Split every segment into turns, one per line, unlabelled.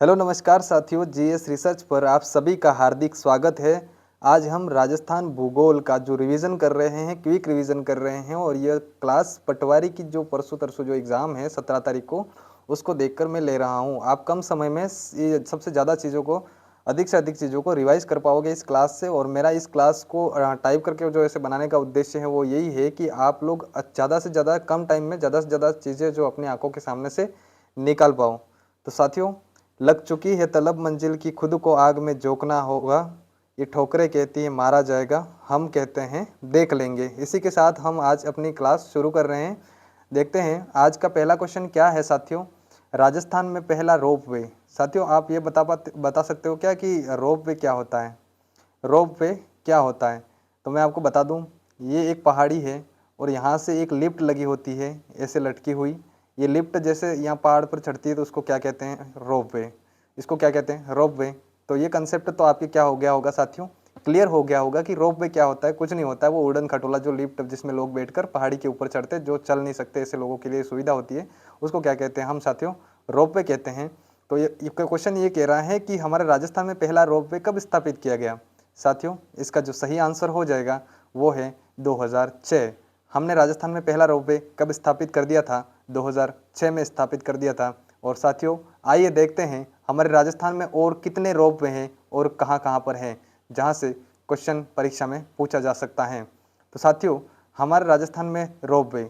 Hello नमस्कार साथियों, GS research पर आप सभी का हार्दिक स्वागत है। आज हम राजस्थान भूगोल का जो रिवीजन कर रहे हैं, क्विक रिवीजन कर रहे हैं और यह क्लास पटवारी की जो परसों तरसों जो एग्ज़ाम है 17 तारीख को, उसको देखकर मैं ले रहा हूं। आप कम समय में ये सबसे ज़्यादा चीज़ों को अधिक से अधिक चीज़ों को रिवाइज कर पाओगे इस क्लास से। और मेरा इस क्लास को टाइप करके जो ऐसे बनाने का उद्देश्य है वो यही है कि आप लोग ज़्यादा से ज़्यादा कम टाइम में ज़्यादा से ज़्यादा चीज़ें जो अपनी आंखों के सामने से निकाल पाओ। तो साथियों, लग चुकी है तलब मंजिल की, खुद को आग में झोंकना होगा। ये ठोकरें कहती है मारा जाएगा, हम कहते हैं देख लेंगे। इसी के साथ हम आज अपनी क्लास शुरू कर रहे हैं। देखते हैं आज का पहला क्वेश्चन क्या है साथियों। राजस्थान में पहला रोप वे। साथियों, आप ये बता सकते हो क्या कि रोप वे क्या होता है? रोप वे क्या होता है? तो मैं आपको बता दूं, ये एक पहाड़ी है और यहाँ से एक लिफ्ट लगी होती है ऐसे लटकी हुई। ये लिफ्ट जैसे यहाँ पहाड़ पर चढ़ती है तो उसको क्या कहते हैं? रोप वे। इसको क्या कहते हैं? रोप वे। तो ये कंसेप्ट तो आपके क्या हो गया होगा साथियों, क्लियर हो गया होगा कि रोप वे क्या होता है। कुछ नहीं होता है, वो उड़न खटोला जो लिफ्ट जिसमें लोग बैठकर पहाड़ी के ऊपर चढ़ते, जो चल नहीं सकते ऐसे लोगों के लिए सुविधा होती है, उसको क्या कहते हैं हम साथियों? रोप वे कहते हैं। तो ये क्वेश्चन ये कह रहा है कि हमारे राजस्थान में पहला रोप वे कब स्थापित किया गया? साथियों, इसका जो सही आंसर हो जाएगा वो है 2006। हमने राजस्थान में पहला रोपवे कब स्थापित कर दिया था? 2006 में स्थापित कर दिया था। और साथियों, आइए देखते हैं हमारे राजस्थान में और कितने रोपवे हैं और कहाँ कहाँ पर हैं, जहाँ से क्वेश्चन परीक्षा में पूछा जा सकता है। तो साथियों, हमारे राजस्थान में रोपवे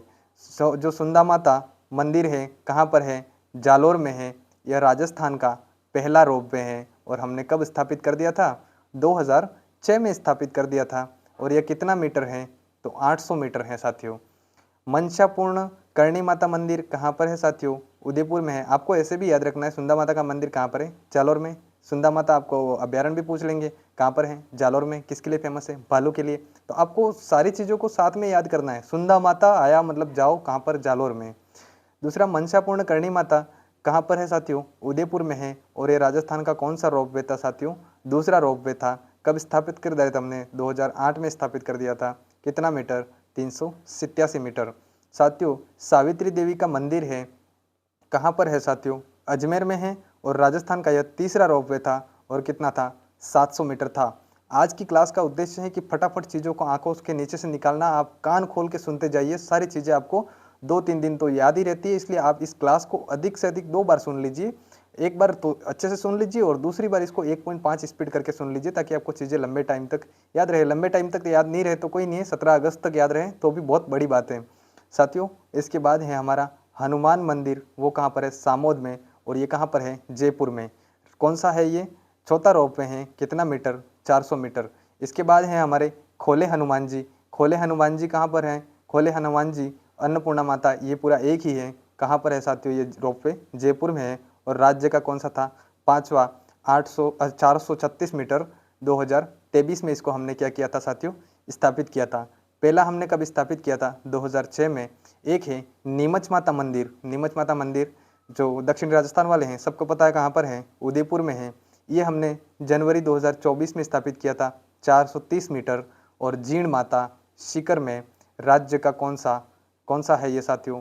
जो सुंदा माता मंदिर है, कहाँ पर है? जालोर में है। यह राजस्थान का पहला रोपवे है और हमने कब स्थापित कर दिया था? 2006 में स्थापित कर दिया था। और यह कितना मीटर है? तो 800 मीटर है साथियों। मनसापूर्ण करणी माता मंदिर कहाँ पर है साथियों? उदयपुर में है। आपको ऐसे भी याद रखना है सुंदा माता का मंदिर कहाँ पर है? जालोर में। सुंदा माता आपको अभ्यारण्य भी पूछ लेंगे, कहाँ पर है? जालोर में। किसके लिए फेमस है? भालू के लिए। तो आपको सारी चीज़ों को साथ में याद करना है। सुंदा माता आया मतलब जाओ कहाँ पर? जालोर में। दूसरा, मनसापूर्ण करणी माता कहाँ पर है साथियों? उदयपुर में है। और ये राजस्थान का कौन सा रोपवे था साथियों? दूसरा रोपवे था। कब स्थापित कर दिया था हमने? 2008 में स्थापित कर दिया था। कितना मीटर? 387 मीटर। साथियों, सावित्री देवी का मंदिर है, कहाँ पर है साथियों? अजमेर में है। और राजस्थान का यह तीसरा रोपवे था और कितना था? 700 मीटर था। आज की क्लास का उद्देश्य है कि फटाफट चीज़ों को आंखों के नीचे से निकालना। आप कान खोल के सुनते जाइए, सारी चीज़ें आपको 2-3 दिन तो याद ही रहती है। इसलिए आप इस क्लास को अधिक से अधिक 2 बार सुन लीजिए। एक बार तो अच्छे से सुन लीजिए और दूसरी बार इसको 1.5 स्पीड करके सुन लीजिए, ताकि आपको चीज़ें लंबे टाइम तक याद रहे। लंबे टाइम तक याद नहीं रहे तो कोई नहीं है, 17 अगस्त तक याद रहे तो भी बहुत बड़ी बात है साथियों। इसके बाद है हमारा हनुमान मंदिर, वो कहाँ पर है? सामोद में। और ये कहाँ पर है? जयपुर में। कौन सा है ये? चौथा रोपवे है। कितना मीटर? 400 मीटर। इसके बाद है हमारे खोले हनुमान जी। खोले हनुमान जी कहाँ पर हैं? खोले हनुमान जी अन्नपूर्णा माता, ये पूरा एक ही है। कहाँ पर है साथियों ये रोपवे? जयपुर में है। और राज्य का कौन सा था? पाँचवा। 436 मीटर। 2023 में इसको हमने क्या किया था साथियों? स्थापित किया था। पहला हमने कब स्थापित किया था? 2006 में। एक है नीमच माता मंदिर। नीमच माता मंदिर जो दक्षिण राजस्थान वाले हैं, सबको पता है कहाँ पर है? उदयपुर में है। ये हमने जनवरी 2024 में स्थापित किया था, 430 मीटर। और जीण माता सीकर में। राज्य का कौन सा है ये साथियों?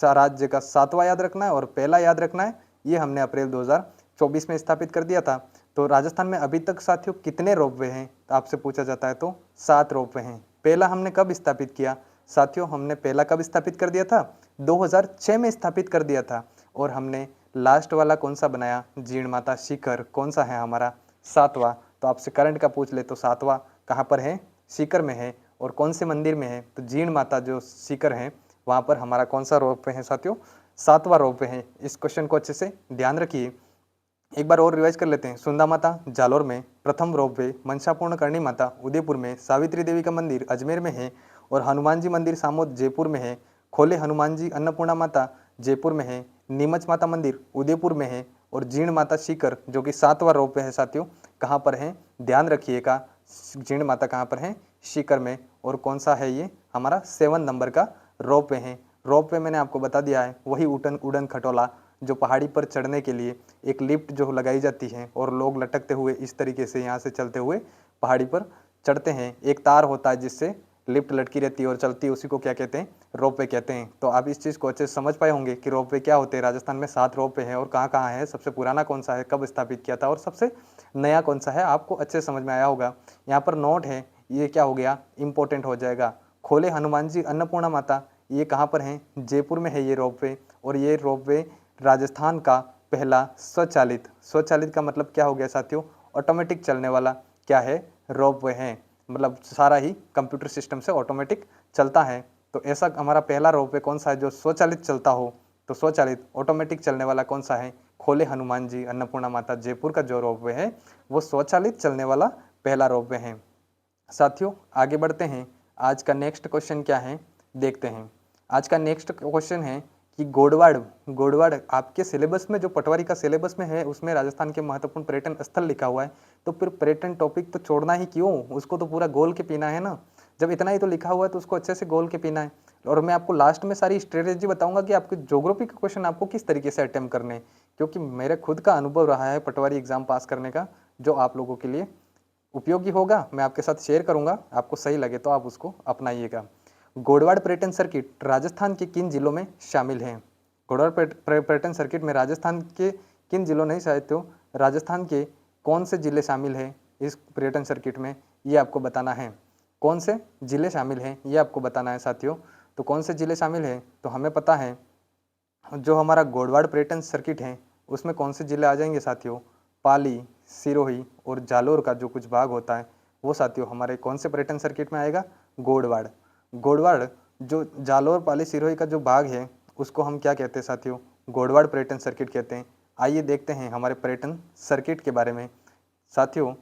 राज्य का 7वां याद रखना है और पहला याद रखना है। ये हमने अप्रैल 2024 में स्थापित कर दिया था। तो राजस्थान में अभी तक साथियों कितने रोपवे हैं आपसे पूछा जाता है तो 7 रोपवे हैं। पहला हमने कब स्थापित किया साथियों? हमने पहला कब स्थापित कर दिया था? 2006 में स्थापित कर दिया था। और हमने लास्ट वाला कौन सा बनाया? जीण माता सीकर। कौन सा है हमारा? 7वां। तो आपसे करंट का पूछ ले तो 7वां कहाँ पर है? सीकर में है। और कौन से मंदिर में है? तो जीण माता जो सीकर है वहाँ पर हमारा कौन सा रोपवे है साथियों? 7वां रोपवे है। इस क्वेश्चन को अच्छे से ध्यान रखिए। एक बार और रिवाइज कर लेते हैं। सुंदा माता जालोर में, प्रथम रोपवे मनसापूर्ण करणी माता उदयपुर में, सावित्री देवी का मंदिर अजमेर में है। और हनुमान जी मंदिर सामोद जयपुर में है। खोले हनुमान जी अन्नपूर्णा माता जयपुर में है। नीमच माता मंदिर उदयपुर में है। और जीण माता सीकर जो कि 7वां रोपवे है साथियों, कहाँ पर है? ध्यान रखिएगा, जीण माता कहाँ पर है? सीकर में। और कौन सा है ये? हमारा 7 नंबर का रोपवे है। रोपवे मैंने आपको बता दिया है, वही उड़न खटोला जो पहाड़ी पर चढ़ने के लिए एक लिफ्ट जो लगाई जाती है और लोग लटकते हुए इस तरीके से यहाँ से चलते हुए पहाड़ी पर चढ़ते हैं। एक तार होता है जिससे लिफ्ट लटकी रहती है और चलती है, उसी को क्या कहते हैं, रोपवे कहते हैं। तो आप इस चीज़ को अच्छे से समझ पाए होंगे कि रोपवे क्या होते हैं। राजस्थान में 7 रोपवे हैं और कहाँ कहाँ है, सबसे पुराना कौन सा है, कब स्थापित किया था और सबसे नया कौन सा है, आपको अच्छे से समझ में आया होगा। यहाँ पर नोट है, ये क्या हो गया, इंपॉर्टेंट हो जाएगा। खोले हनुमान जी अन्नपूर्णा माता, ये कहाँ पर है, जयपुर में है ये रोपवे। और ये रोपवे राजस्थान का पहला स्वचालित, स्वचालित का मतलब क्या हो गया साथियों, ऑटोमेटिक चलने वाला क्या है, रोपवे है। मतलब सारा ही कंप्यूटर सिस्टम से ऑटोमेटिक चलता है। तो ऐसा हमारा पहला रोपवे कौन सा है जो स्वचालित चलता हो, तो स्वचालित ऑटोमेटिक चलने वाला कौन सा है, खोले हनुमान जी अन्नपूर्णा माता जयपुर का जो रोपवे है वो स्वचालित चलने वाला पहला रोपवे है। साथियों आगे बढ़ते हैं, आज का नेक्स्ट क्वेश्चन क्या है देखते हैं। आज का नेक्स्ट क्वेश्चन है कि गोडवाड़, गोडवाड़ आपके सिलेबस में, जो पटवारी का सिलेबस में है उसमें राजस्थान के महत्वपूर्ण पर्यटन स्थल लिखा हुआ है, तो फिर पर्यटन टॉपिक तो छोड़ना ही क्यों, उसको तो पूरा गोल के पीना है ना। जब इतना ही तो लिखा हुआ है तो उसको अच्छे से गोल के पीना है। और मैं आपको लास्ट में सारी स्ट्रेटेजी बताऊंगा कि आपके ज्योग्राफी के क्वेश्चन आपको किस तरीके से अटेम्प्ट करने हैं, क्योंकि मेरे खुद का अनुभव रहा है पटवारी एग्जाम पास करने का, जो आप लोगों के लिए उपयोगी होगा। मैं आपके साथ शेयर करूंगा, आपको सही लगे तो आप उसको अपनाइएगा। गोडवाड़ पर्यटन सर्किट राजस्थान के किन जिलों में शामिल है, गोडवाड़ पर्यटन सर्किट में राजस्थान के किन जिलों, नहीं साथियों, राजस्थान के कौन से जिले शामिल हैं इस पर्यटन सर्किट में, ये आपको बताना है। कौन से जिले शामिल हैं ये आपको बताना है साथियों। तो कौन से जिले शामिल हैं, तो हमें पता है जो हमारा गोडवाड़ पर्यटन सर्किट है उसमें कौन से जिले आ जाएंगे साथियों, पाली, सिरोही और जालोर का जो कुछ भाग होता है वो साथियों हमारे कौन से पर्यटन सर्किट में आएगा, गोडवाड़। गोडवाड़ जो जालोर, पाली, सिरोही का जो भाग है उसको हम क्या कहते हैं साथियों, गोडवाड़ पर्यटन सर्किट कहते हैं। आइए देखते हैं हमारे पर्यटन सर्किट के बारे में। साथियों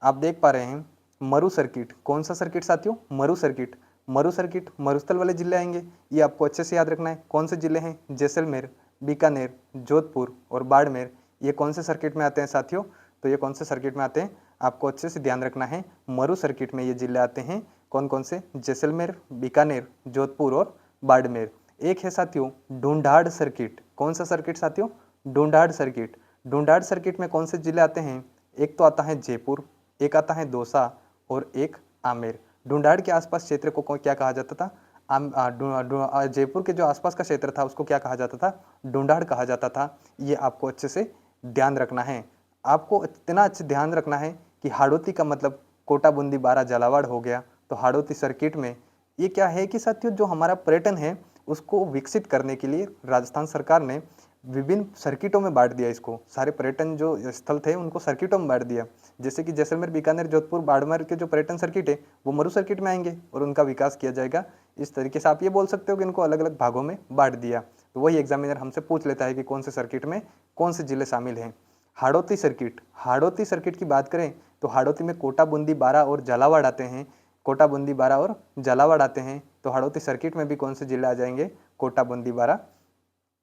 आप देख पा रहे हैं मरु सर्किट, कौन सा सर्किट साथियों, मरु सर्किट। मरु सर्किट मरुस्थल वाले जिले आएंगे, ये आपको अच्छे से याद रखना है। कौन से जिले हैं, जैसलमेर, बीकानेर, जोधपुर और बाड़मेर, ये कौन से सर्किट में आते हैं साथियों, तो ये कौन से सर्किट में आते हैं, आपको अच्छे से ध्यान रखना है। मरु सर्किट में ये जिले आते हैं, कौन कौन से, जैसलमेर, बीकानेर, जोधपुर और बाड़मेर। एक है साथियों ढूंढाड़ सर्किट, कौन सा सर्किट साथियों, ढूंढाड़ सर्किट। ढूंढाड़ सर्किट में कौन से जिले आते हैं, एक तो आता है जयपुर, एक आता है दौसा और एक आमेर। ढूंढाड़ के आसपास क्षेत्र को क्या कहा जाता था, जयपुर के जो आसपास का क्षेत्र था उसको क्या कहा जाता था, ढूंढाड़ कहा जाता था। ये आपको अच्छे से ध्यान रखना है। आपको इतना अच्छे ध्यान रखना है कि हाड़ौती का मतलब कोटा, बूंदी, बारा, झालावाड़ हो गया। तो हाड़ौती सर्किट में ये क्या है कि साथियों जो हमारा पर्यटन है उसको विकसित करने के लिए राजस्थान सरकार ने विभिन्न सर्किटों में बांट दिया इसको, सारे पर्यटन जो स्थल थे उनको सर्किटों में बांट दिया। जैसे कि जैसलमेर, बीकानेर, जोधपुर, बाड़मेर के जो पर्यटन सर्किट है वो मरु सर्किट में आएंगे और उनका विकास किया जाएगा। इस तरीके से आप ये बोल सकते हो कि इनको अलग अलग भागों में बांट दिया। तो वही एग्जामिनर हमसे पूछ लेता है कि कौन से सर्किट में कौन से जिले शामिल हैं। हाड़ौती सर्किट, हाड़ौती सर्किट की बात करें तो हाड़ौती में कोटा, बूंदी, बारा और झालावाड़ आते हैं। कोटा, बूंदी, बारा और झालावाड़ आते हैं। तो हाड़ौती सर्किट में भी कौन से जिले आ जाएंगे, कोटा, बूंदी, बारा,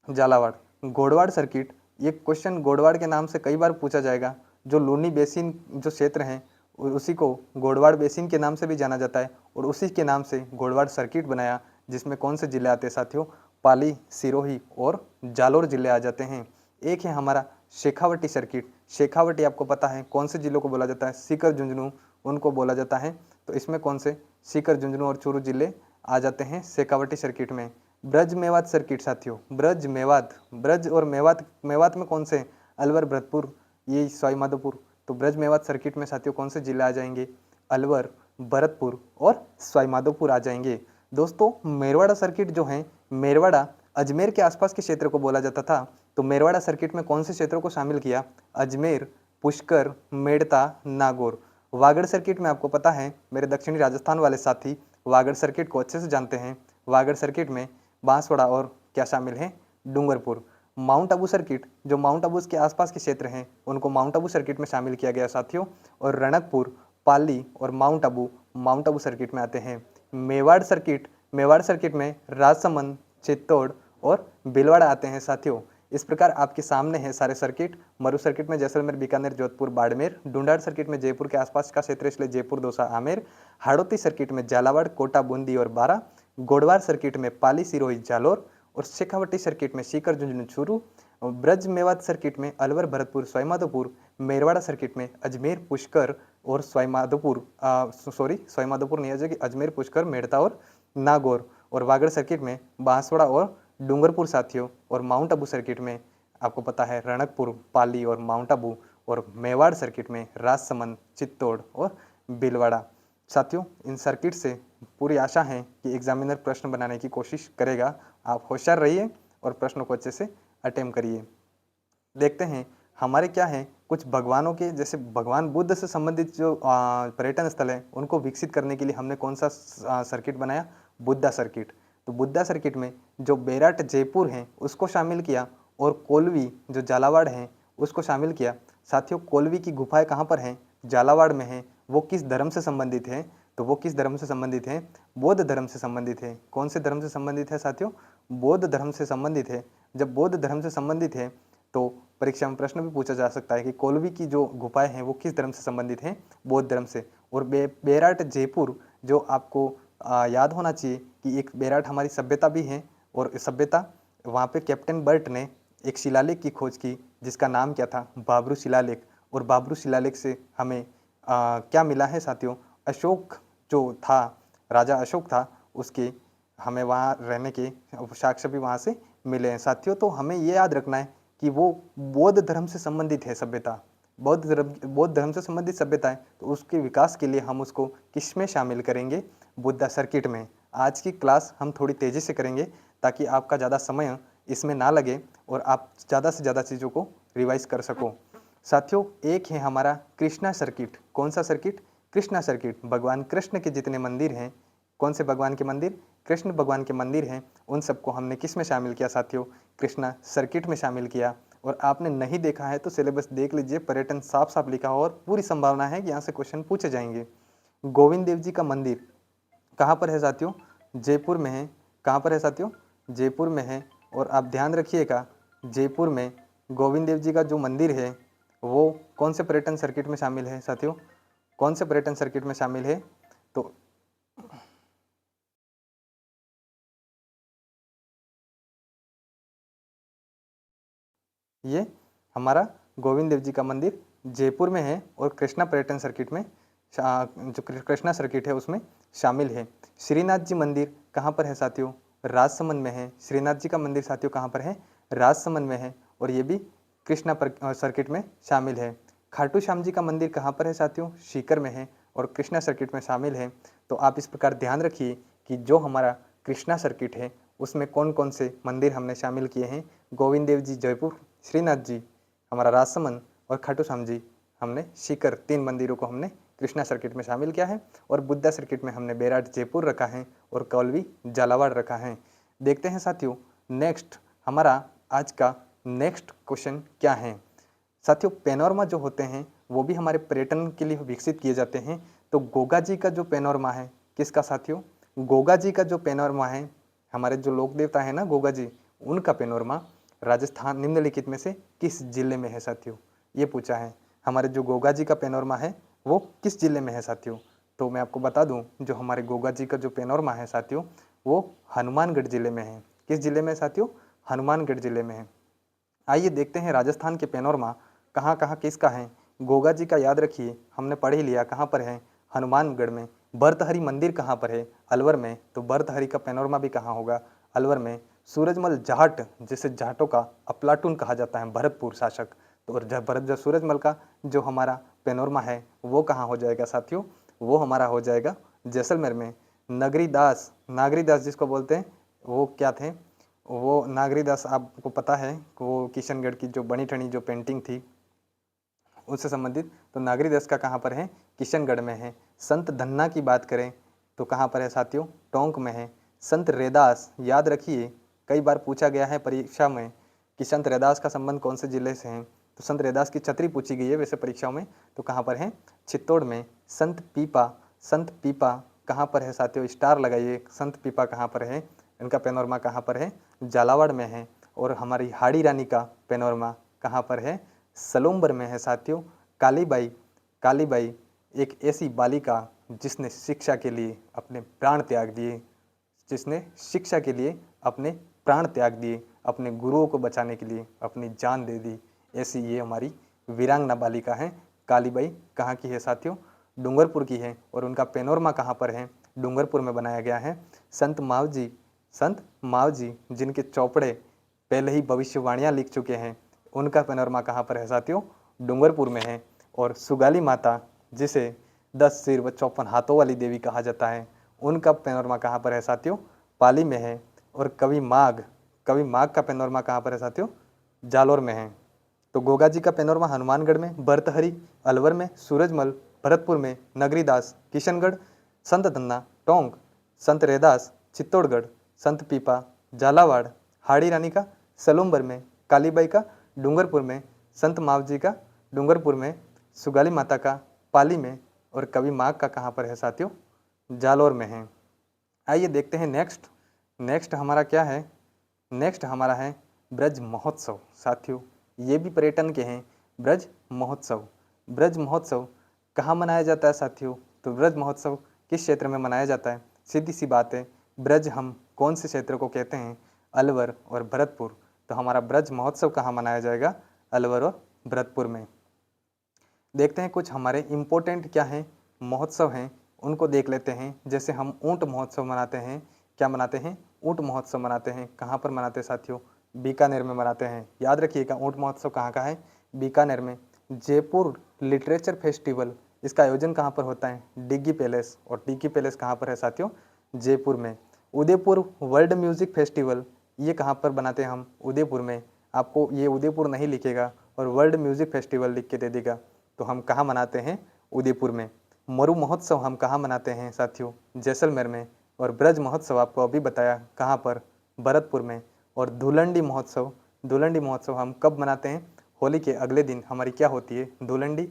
झालावाड़। गोडवाड़ सर्किट, ये क्वेश्चन गोडवाड़ के नाम से कई बार पूछा जाएगा। जो लूनी बेसिन जो क्षेत्र हैं उसी को गोडवाड़ बेसिन के नाम से भी जाना जाता है और उसी के नाम से गोडवाड़ सर्किट बनाया, जिसमें कौन से जिले आते हैं साथियों, पाली, सिरोही और जालोर जिले आ जाते हैं। एक है हमारा शेखावटी सर्किट। शेखावटी आपको पता है कौन से जिलों को बोला जाता है, सीकर, झुंझुनू उनको बोला जाता है। तो इसमें कौन से, सीकर, झुंझुनू और चूरू जिले आ जाते हैं शेखावटी सर्किट में। ब्रज मेवात सर्किट साथियों, ब्रज मेवात, ब्रज और मेवात, मेवात में कौन से, अलवर, भरतपुर, ये सवाई माधोपुर। तो ब्रज मेवात सर्किट में साथियों कौन से जिले आ जाएंगे, अलवर, भरतपुर और सवाई माधोपुर आ जाएंगे। दोस्तों मेरवाड़ा सर्किट जो है, मेरवाड़ा अजमेर के आसपास के क्षेत्र को बोला जाता था। तो मेरवाड़ा सर्किट में कौन से क्षेत्रों को शामिल किया, अजमेर, पुष्कर, मेड़ता, नागौर। वागड़ सर्किट में आपको पता है मेरे दक्षिणी राजस्थान वाले साथी वागड़ सर्किट को अच्छे से जानते हैं। वागड़ सर्किट में बांसवाड़ा और क्या शामिल है, डूंगरपुर। माउंट आबू सर्किट, जो माउंट आबू के आसपास के क्षेत्र हैं उनको माउंट आबू सर्किट में शामिल किया गया साथियों। और रणकपुर, पाली और माउंट आबू सर्किट में आते हैं। मेवाड़ सर्किट, मेवाड़ सर्किट में राजसमंद, चित्तौड़ और भीलवाड़ा आते हैं साथियों। इस प्रकार आपके सामने है सारे सर्किट। मरु सर्किट में जैसलमेर, बीकानेर, जोधपुर, बाड़मेर। ढूंढाड़ सर्किट में जयपुर के आसपास का क्षेत्र इसलिए जयपुर, दौसा, आमेर। हाड़ौती सर्किट में झालावाड़, कोटा, बूंदी और बारा। गोडवार सर्किट में पाली, सिरोही, जालोर और शेखावटी सर्किट में सीकर, झुंझुनू, चूरू। ब्रज मेवात सर्किट में अलवर, भरतपुर, सवाई माधोपुर। मेरवाड़ा सर्किट में अजमेर, पुष्कर, और सवाई माधोपुर नहीं आ जाएगी, अजमेर, पुष्कर, मेड़ता और नागौर। और वागड़ सर्किट में बांसवाड़ा और डूंगरपुर साथियों। और माउंट आबू सर्किट में आपको पता है रणकपुर, पाली और माउंट आबू। और मेवाड़ सर्किट में राजसमंद, चित्तौड़ और भीलवाड़ा। साथियों, इन सर्किट से पूरी आशा है कि एग्जामिनर प्रश्न बनाने की कोशिश करेगा। आप होशियार रहिए और प्रश्नों को अच्छे से अटेम्प्ट करिए। देखते हैं हमारे क्या है, कुछ भगवानों के, जैसे भगवान बुद्ध से संबंधित जो पर्यटन स्थल है उनको विकसित करने के लिए हमने कौन सा सर्किट बनाया, बुद्धा सर्किट। तो बुद्धा सर्किट में जो बेराट जयपुर है उसको शामिल किया और कोलवी जो झालावाड़ है उसको शामिल किया। साथियों, कोलवी की गुफाएं कहाँ पर हैं, झालावाड़ में है। वो किस धर्म से संबंधित है, तो वो किस धर्म से संबंधित है, बौद्ध धर्म से संबंधित है। कौन से धर्म से संबंधित है साथियों, बौद्ध धर्म से संबंधित है। जब बौद्ध धर्म से संबंधित है तो परीक्षा में प्रश्न भी पूछा जा सकता है कि कोलवी की जो गुफाएं हैं वो किस धर्म से संबंधित हैं, बौद्ध धर्म से। और बेराट जयपुर जो आपको याद होना चाहिए कि एक बेराट हमारी सभ्यता भी है। और सभ्यता, वहाँ पे कैप्टन बर्ट ने एक शिलालेख की खोज की जिसका नाम क्या था, बाबरू शिलालेख। और बाबरू शिलालेख से हमें क्या मिला है साथियों, अशोक जो था, राजा अशोक था, उसके हमें वहाँ रहने के साक्ष्य भी वहाँ से मिले हैं साथियों। तो हमें ये याद रखना है कि वो बौद्ध धर्म से संबंधित है सभ्यता, बौद्ध धर्म से संबंधित सभ्यता है। तो उसके विकास के लिए हम उसको किस में शामिल करेंगे, बुद्धा सर्किट में। आज की क्लास हम थोड़ी तेज़ी से करेंगे ताकि आपका ज़्यादा समय इसमें ना लगे और आप ज़्यादा से ज़्यादा चीज़ों को रिवाइज कर सको। साथियों, एक है हमारा कृष्णा सर्किट। कौन सा सर्किट, कृष्णा सर्किट। भगवान कृष्ण के जितने मंदिर हैं, कौन से भगवान के मंदिर, कृष्ण भगवान के मंदिर हैं, उन सबको हमने किस में शामिल किया साथियों, कृष्णा सर्किट में शामिल किया। और आपने नहीं देखा है तो सिलेबस देख लीजिए, पर्यटन साफ साफ लिखा हो और पूरी संभावना है कि यहाँ से क्वेश्चन पूछे जाएंगे। गोविंद देव जी का मंदिर कहाँ पर है साथियों, जयपुर में है। कहाँ पर है साथियों, जयपुर में है। और आप ध्यान रखिएगा, जयपुर में गोविंद देव जी का जो मंदिर है वो कौन से पर्यटन सर्किट में शामिल है साथियों, कौन से पर्यटन सर्किट में शामिल है, तो ये हमारा गोविंद देव जी का मंदिर जयपुर में है और कृष्णा पर्यटन सर्किट में जो कृष्णा सर्किट है उसमें शामिल है। श्रीनाथ जी मंदिर कहाँ पर है साथियों, राजसमंद में है। श्रीनाथ जी का मंदिर साथियों कहाँ पर है, राजसमंद में है और ये भी कृष्णा सर्किट में शामिल है। खाटू श्याम जी का मंदिर कहाँ पर है साथियों, सीकर में है और कृष्णा सर्किट में शामिल है। तो आप इस प्रकार ध्यान रखिए कि जो हमारा कृष्णा सर्किट है उसमें कौन कौन से मंदिर हमने शामिल किए हैं, गोविंद देव जी जयपुर, श्रीनाथ जी हमारा राजसमंद और खाटू श्याम जी हमने सीकर, 3 मंदिरों को हमने कृष्णा सर्किट में शामिल किया है। और बुद्धा सर्किट में हमने बेराट जयपुर रखा है और कौलवी झालावाड़ रखा है। देखते हैं साथियों नेक्स्ट हमारा आज का नेक्स्ट क्वेश्चन क्या है। साथियों, पेनोरमा जो होते हैं वो भी हमारे पर्यटन के लिए विकसित किए जाते हैं। तो गोगा जी का जो पेनोरमा है, किसका साथियों, गोगा जी का जो पेनोरमा है, हमारे जो लोक देवता है ना गोगा जी, उनका पेनोरमा राजस्थान निम्नलिखित में से किस जिले में है साथियों, ये पूछा है। हमारे जो गोगा जी का पेनोरमा है वो किस जिले में है साथियों, तो मैं आपको बता दूं जो हमारे गोगा जी का जो पेनोरमा है साथियों वो हनुमानगढ़ जिले में है। किस जिले में साथियों, हनुमानगढ़ जिले में है। आइए देखते हैं राजस्थान के पेनोरमा कहाँ कहाँ किसका है। गोगा जी का याद रखिए, हमने पढ़ ही लिया, कहाँ पर है, हनुमानगढ़ में। भर्तहरि मंदिर कहाँ पर है, अलवर में। तो भर्तहरि का पेनोरमा भी कहाँ होगा, अलवर में। सूरजमल जाट, जिसे जाटों का अफलातून कहा जाता है, भरतपुर शासक, तो और भरत सूरजमल का जो हमारा पेनोरमा है वो कहाँ हो जाएगा साथियों, वो हमारा हो जाएगा जैसलमेर में। नगरीदास, नागरीदास जिसको बोलते हैं वो क्या थे, वो नागरीदास आपको पता है, वो किशनगढ़ की जो बनी ठनी जो पेंटिंग थी उससे संबंधित। तो नागरीदास का कहाँ पर है, किशनगढ़ में है। संत धन्ना की बात करें तो कहाँ पर है साथियों, टोंक में है। संत रैदास, याद रखिए कई बार पूछा गया है परीक्षा में कि संत रैदास का संबंध कौन से जिले से है। तो संत रैदास की छतरी पूछी गई है वैसे परीक्षाओं में, तो कहाँ पर है, चित्तौड़ में। संत पीपा, संत पीपा कहाँ पर है साथियों, स्टार लगाइए, संत पीपा कहाँ पर है, इनका पेनोरमा कहाँ पर है, झालावाड़ में है। और हमारी हाड़ी रानी का पेनोरमा कहाँ पर है, सलोम्बर में है साथियों। कालीबाई, कालीबाई एक ऐसी बालिका जिसने शिक्षा के लिए अपने प्राण त्याग दिए, जिसने शिक्षा के लिए अपने प्राण त्याग दिए, अपने गुरुओं को बचाने के लिए अपनी जान दे दी, ऐसी ये हमारी वीरांगना बालिका है। कालीबाई कहाँ की है साथियों, डूंगरपुर की है और उनका पेनोरमा कहाँ पर है, डूंगरपुर में बनाया गया है। संत माव जी जिनके चौपड़े पहले ही भविष्यवाणियाँ लिख चुके हैं, उनका पेनोरमा कहाँ पर है साथियों, डूंगरपुर में है। और सुगाली माता जिसे 10 सिर व 54 हाथों वाली देवी कहा जाता है, उनका पेनोरमा कहाँ पर है साथियों, पाली में है। और कवि माघ का पेनोरमा कहाँ पर है साथियों, जालोर में है। तो गोगा जी का पेनोरमा हनुमानगढ़ में, भर्तहरि अलवर में, सूरजमल भरतपुर में, नगरीदास किशनगढ़, संत धन्ना टोंक, संत रैदास चित्तौड़गढ़, संत पीपा झालावाड़, हाड़ी रानी का सलूम्बर में, कालीबाई का डूंगरपुर में, संत मावजी का डूंगरपुर में, सुगाली माता का पाली में, और कवि माघ का कहाँ पर है साथियों, जालोर में है। आइए देखते हैं नेक्स्ट हमारा क्या है, नेक्स्ट हमारा है ब्रज महोत्सव। साथियों ये भी पर्यटन के हैं। ब्रज महोत्सव कहाँ मनाया जाता है साथियों, तो ब्रज महोत्सव किस क्षेत्र में मनाया जाता है, सीधी सी बात है, ब्रज हम कौन से क्षेत्र को कहते हैं, अलवर और भरतपुर। तो हमारा ब्रज महोत्सव कहाँ मनाया जाएगा, अलवर और भरतपुर में। देखते हैं कुछ हमारे इम्पोर्टेंट क्या हैं महोत्सव हैं, उनको देख लेते हैं। जैसे हम ऊंट महोत्सव मनाते हैं, क्या मनाते हैं, ऊंट महोत्सव मनाते हैं। कहाँ पर मनाते हैं साथियों, बीकानेर में मनाते हैं। याद रखिएगा ऊंट महोत्सव कहाँ का है, बीकानेर में। जयपुर लिटरेचर फेस्टिवल, इसका आयोजन कहाँ पर होता है, डिग्गी पैलेस। और डिग्गी पैलेस कहाँ पर है साथियों, जयपुर में। उदयपुर वर्ल्ड म्यूजिक फेस्टिवल, ये कहाँ पर बनाते हैं हम, उदयपुर में। आपको ये उदयपुर नहीं लिखेगा और वर्ल्ड म्यूजिक फेस्टिवल लिख के दे देगा, तो हम कहाँ मनाते हैं, उदयपुर में। मरु महोत्सव हम कहाँ मनाते हैं साथियों, जैसलमेर में। और ब्रज महोत्सव आपको अभी बताया कहाँ पर, भरतपुर में। और धुलंडी महोत्सव हम कब मनाते हैं, होली के अगले दिन हमारी क्या होती है, धुलंडी।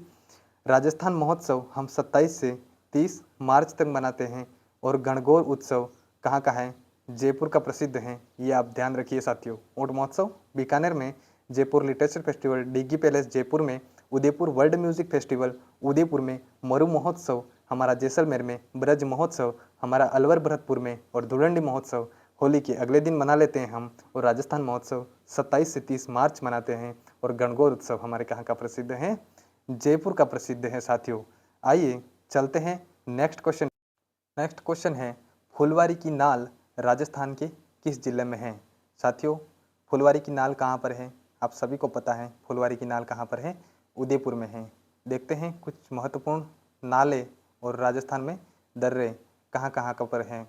राजस्थान महोत्सव हम 27 से 30 मार्च तक मनाते हैं। और गणगौर उत्सव कहाँ का है, जयपुर का प्रसिद्ध है, ये आप ध्यान रखिए साथियों। ऊंट महोत्सव बीकानेर में, जयपुर लिटरेचर फेस्टिवल डिग्गी पैलेस जयपुर में, Udaipur world music festival Udaipur में, मरु महोत्सव हमारा जैसलमेर में, ब्रज महोत्सव हमारा अलवर भरतपुर में, और धुलंडी महोत्सव होली के अगले दिन मना लेते हैं हम। और राजस्थान महोत्सव 27 से 30 मार्च मनाते हैं। और गणगौर उत्सव हमारे कहाँ का प्रसिद्ध है, जयपुर का प्रसिद्ध है साथियों। आइए चलते हैं नेक्स्ट क्वेश्चन है, फुलवारी की नाल राजस्थान के किस जिले में है साथियों। फुलवारी की नाल कहाँ पर है, आप सभी को पता है फुलवारी की नाल कहाँ पर है, उदयपुर में है। देखते हैं कुछ महत्वपूर्ण नाले और राजस्थान में दर्रे कहाँ कहाँ का पर हैं।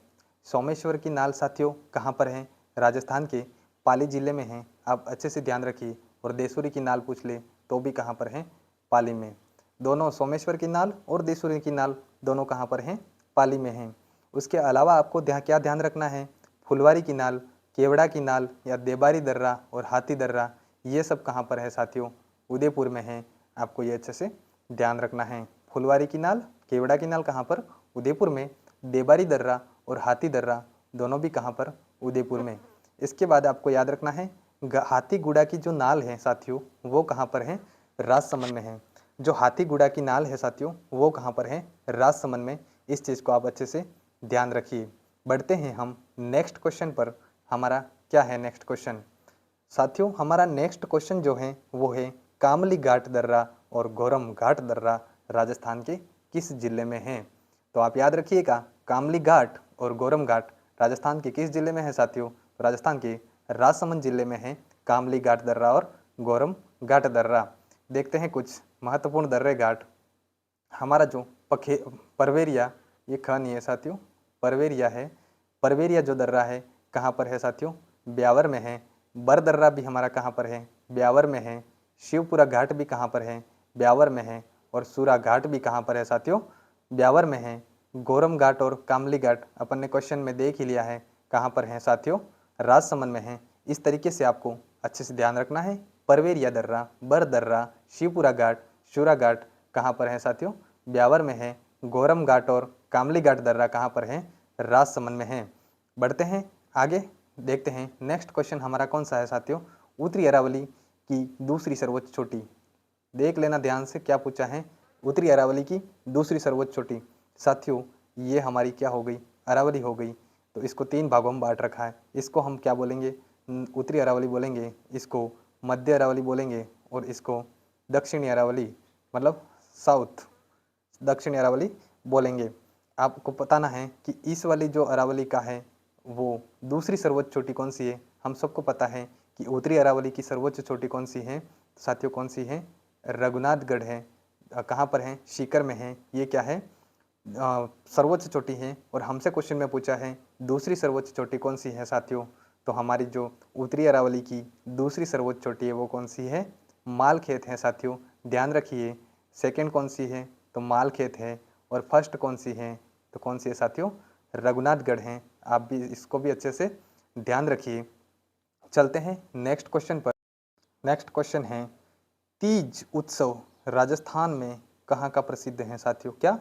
सोमेश्वर की नाल साथियों कहाँ पर है, राजस्थान के पाली जिले में है, आप अच्छे से ध्यान रखिए। और देसुरी की नाल पूछ ले तो भी कहाँ पर है, पाली में। दोनों सोमेश्वर की नाल और देसुरी की नाल दोनों कहाँ पर हैं, पाली में हैं। उसके अलावा आपको क्या ध्यान रखना है, फुलवारी की नाल, केवड़ा की नाल या देबारी दर्रा और हाथी दर्रा, ये सब कहाँ पर है साथियों, उदयपुर में है। आपको ये अच्छे से ध्यान रखना है। फुलवारी की नाल, केवड़ा की नाल कहाँ पर, उदयपुर में। देबारी दर्रा और हाथी दर्रा दोनों भी कहाँ पर, उदयपुर में। इसके बाद आपको याद रखना है हाथीगुड़ा की जो नाल है साथियों, वो कहाँ पर है, राजसमंद में है। जो हाथीगुड़ा की नाल है साथियों, वो कहाँ पर है, राजसमंद में। इस चीज़ को आप अच्छे से ध्यान रखिए। बढ़ते हैं हम नेक्स्ट क्वेश्चन पर। हमारा क्या है नेक्स्ट क्वेश्चन साथियों, हमारा नेक्स्ट क्वेश्चन जो है वो है कामली घाट दर्रा और गोरम घाट दर्रा राजस्थान के किस जिले में है। तो आप याद रखिएगा कामली घाट और गोरम घाट राजस्थान के किस जिले में है साथियों, तो राजस्थान के राजसमंद जिले में है कामली घाट दर्रा और गोरम घाट दर्रा। देखते हैं कुछ महत्वपूर्ण दर्रे घाट। हमारा जो परवेरिया, ये ख नहीं है साथियों, परवेरिया है। परवेरिया जो दर्रा है कहाँ पर है साथियों, ब्यावर में है। बर दर्रा भी हमारा कहाँ पर है, ब्यावर में है। शिवपुरा घाट भी कहाँ पर है, ब्यावर में है। और सूरा घाट भी कहाँ पर है साथियों, ब्यावर में है। गोरम घाट और कामली घाट अपन ने क्वेश्चन में देख ही लिया है कहाँ पर है साथियों, राजसमंद में है। इस तरीके से आपको अच्छे से ध्यान रखना है। परवेरिया दर्रा, बर दर्रा, शिवपुरा घाट, शूरा घाट कहाँ पर है साथियों, ब्यावर में है। गोरम घाट और कामली घाट दर्रा कहाँ पर है, राजसमंद में है। बढ़ते हैं आगे, देखते हैं नेक्स्ट क्वेश्चन हमारा कौन सा है साथियों, उत्तरी अरावली की दूसरी सर्वोच्च चोटी। देख लेना ध्यान से क्या पूछा है, उत्तरी अरावली की दूसरी सर्वोच्च चोटी। साथियों ये हमारी क्या हो गई, अरावली हो गई। तो इसको 3 भागों में बांट रखा है। इसको हम क्या बोलेंगे, उत्तरी अरावली बोलेंगे, इसको मध्य अरावली बोलेंगे, और इसको दक्षिणी अरावली मतलब साउथ दक्षिणी अरावली बोलेंगे। आपको बताना है कि इस वाली जो अरावली का है वो दूसरी सर्वोच्च चोटी कौन सी है। हम सबको पता है कि उत्तरी अरावली की सर्वोच्च चोटी कौन सी है साथियों, कौन सी है, रघुनाथगढ़ है। कहाँ पर है, सीकर में है। ये क्या है, सर्वोच्च चोटी है। और हमसे क्वेश्चन में पूछा है दूसरी सर्वोच्च चोटी कौन सी है साथियों, तो हमारी जो उत्तरी अरावली की दूसरी सर्वोच्च चोटी है वो कौन सी है, मालखेत है साथियों। ध्यान रखिए, सेकंड कौन सी है तो मालखेत है, और फर्स्ट कौन सी है तो कौन सी है साथियों, रघुनाथगढ़ है। आप भी इसको भी अच्छे से ध्यान रखिए। चलते हैं नेक्स्ट क्वेश्चन पर। नेक्स्ट क्वेश्चन है, तीज उत्सव राजस्थान में कहाँ का प्रसिद्ध है साथियों। क्या,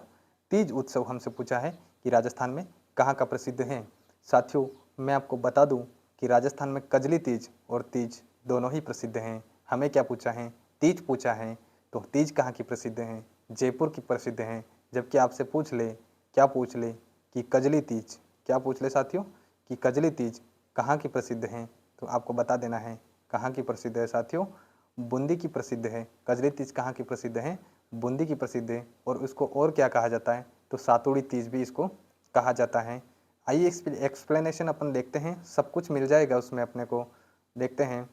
तीज उत्सव हमसे पूछा है कि राजस्थान में कहाँ का प्रसिद्ध है। साथियों मैं आपको बता दूं कि राजस्थान में कजली तीज और तीज दोनों ही प्रसिद्ध हैं। हमें क्या पूछा है, तीज पूछा है, तो तीज कहाँ की प्रसिद्ध है, जयपुर की प्रसिद्ध है। जबकि आपसे पूछ ले, क्या पूछ ले कि कजली तीज, क्या पूछ ले साथियों कि कजली तीज कहाँ की प्रसिद्ध है, तो आपको बता देना है कहाँ की प्रसिद्ध है साथियों, बूंदी की प्रसिद्ध है। कजली तीज कहाँ की प्रसिद्ध है, बूंदी की प्रसिद्ध है। और उसको और क्या कहा जाता है, तो सातुड़ी तीज भी इसको कहा जाता है। आइए एक्सप्लेनेशन अपन देखते हैं, सब कुछ मिल जाएगा उसमें अपने को। देखते हैं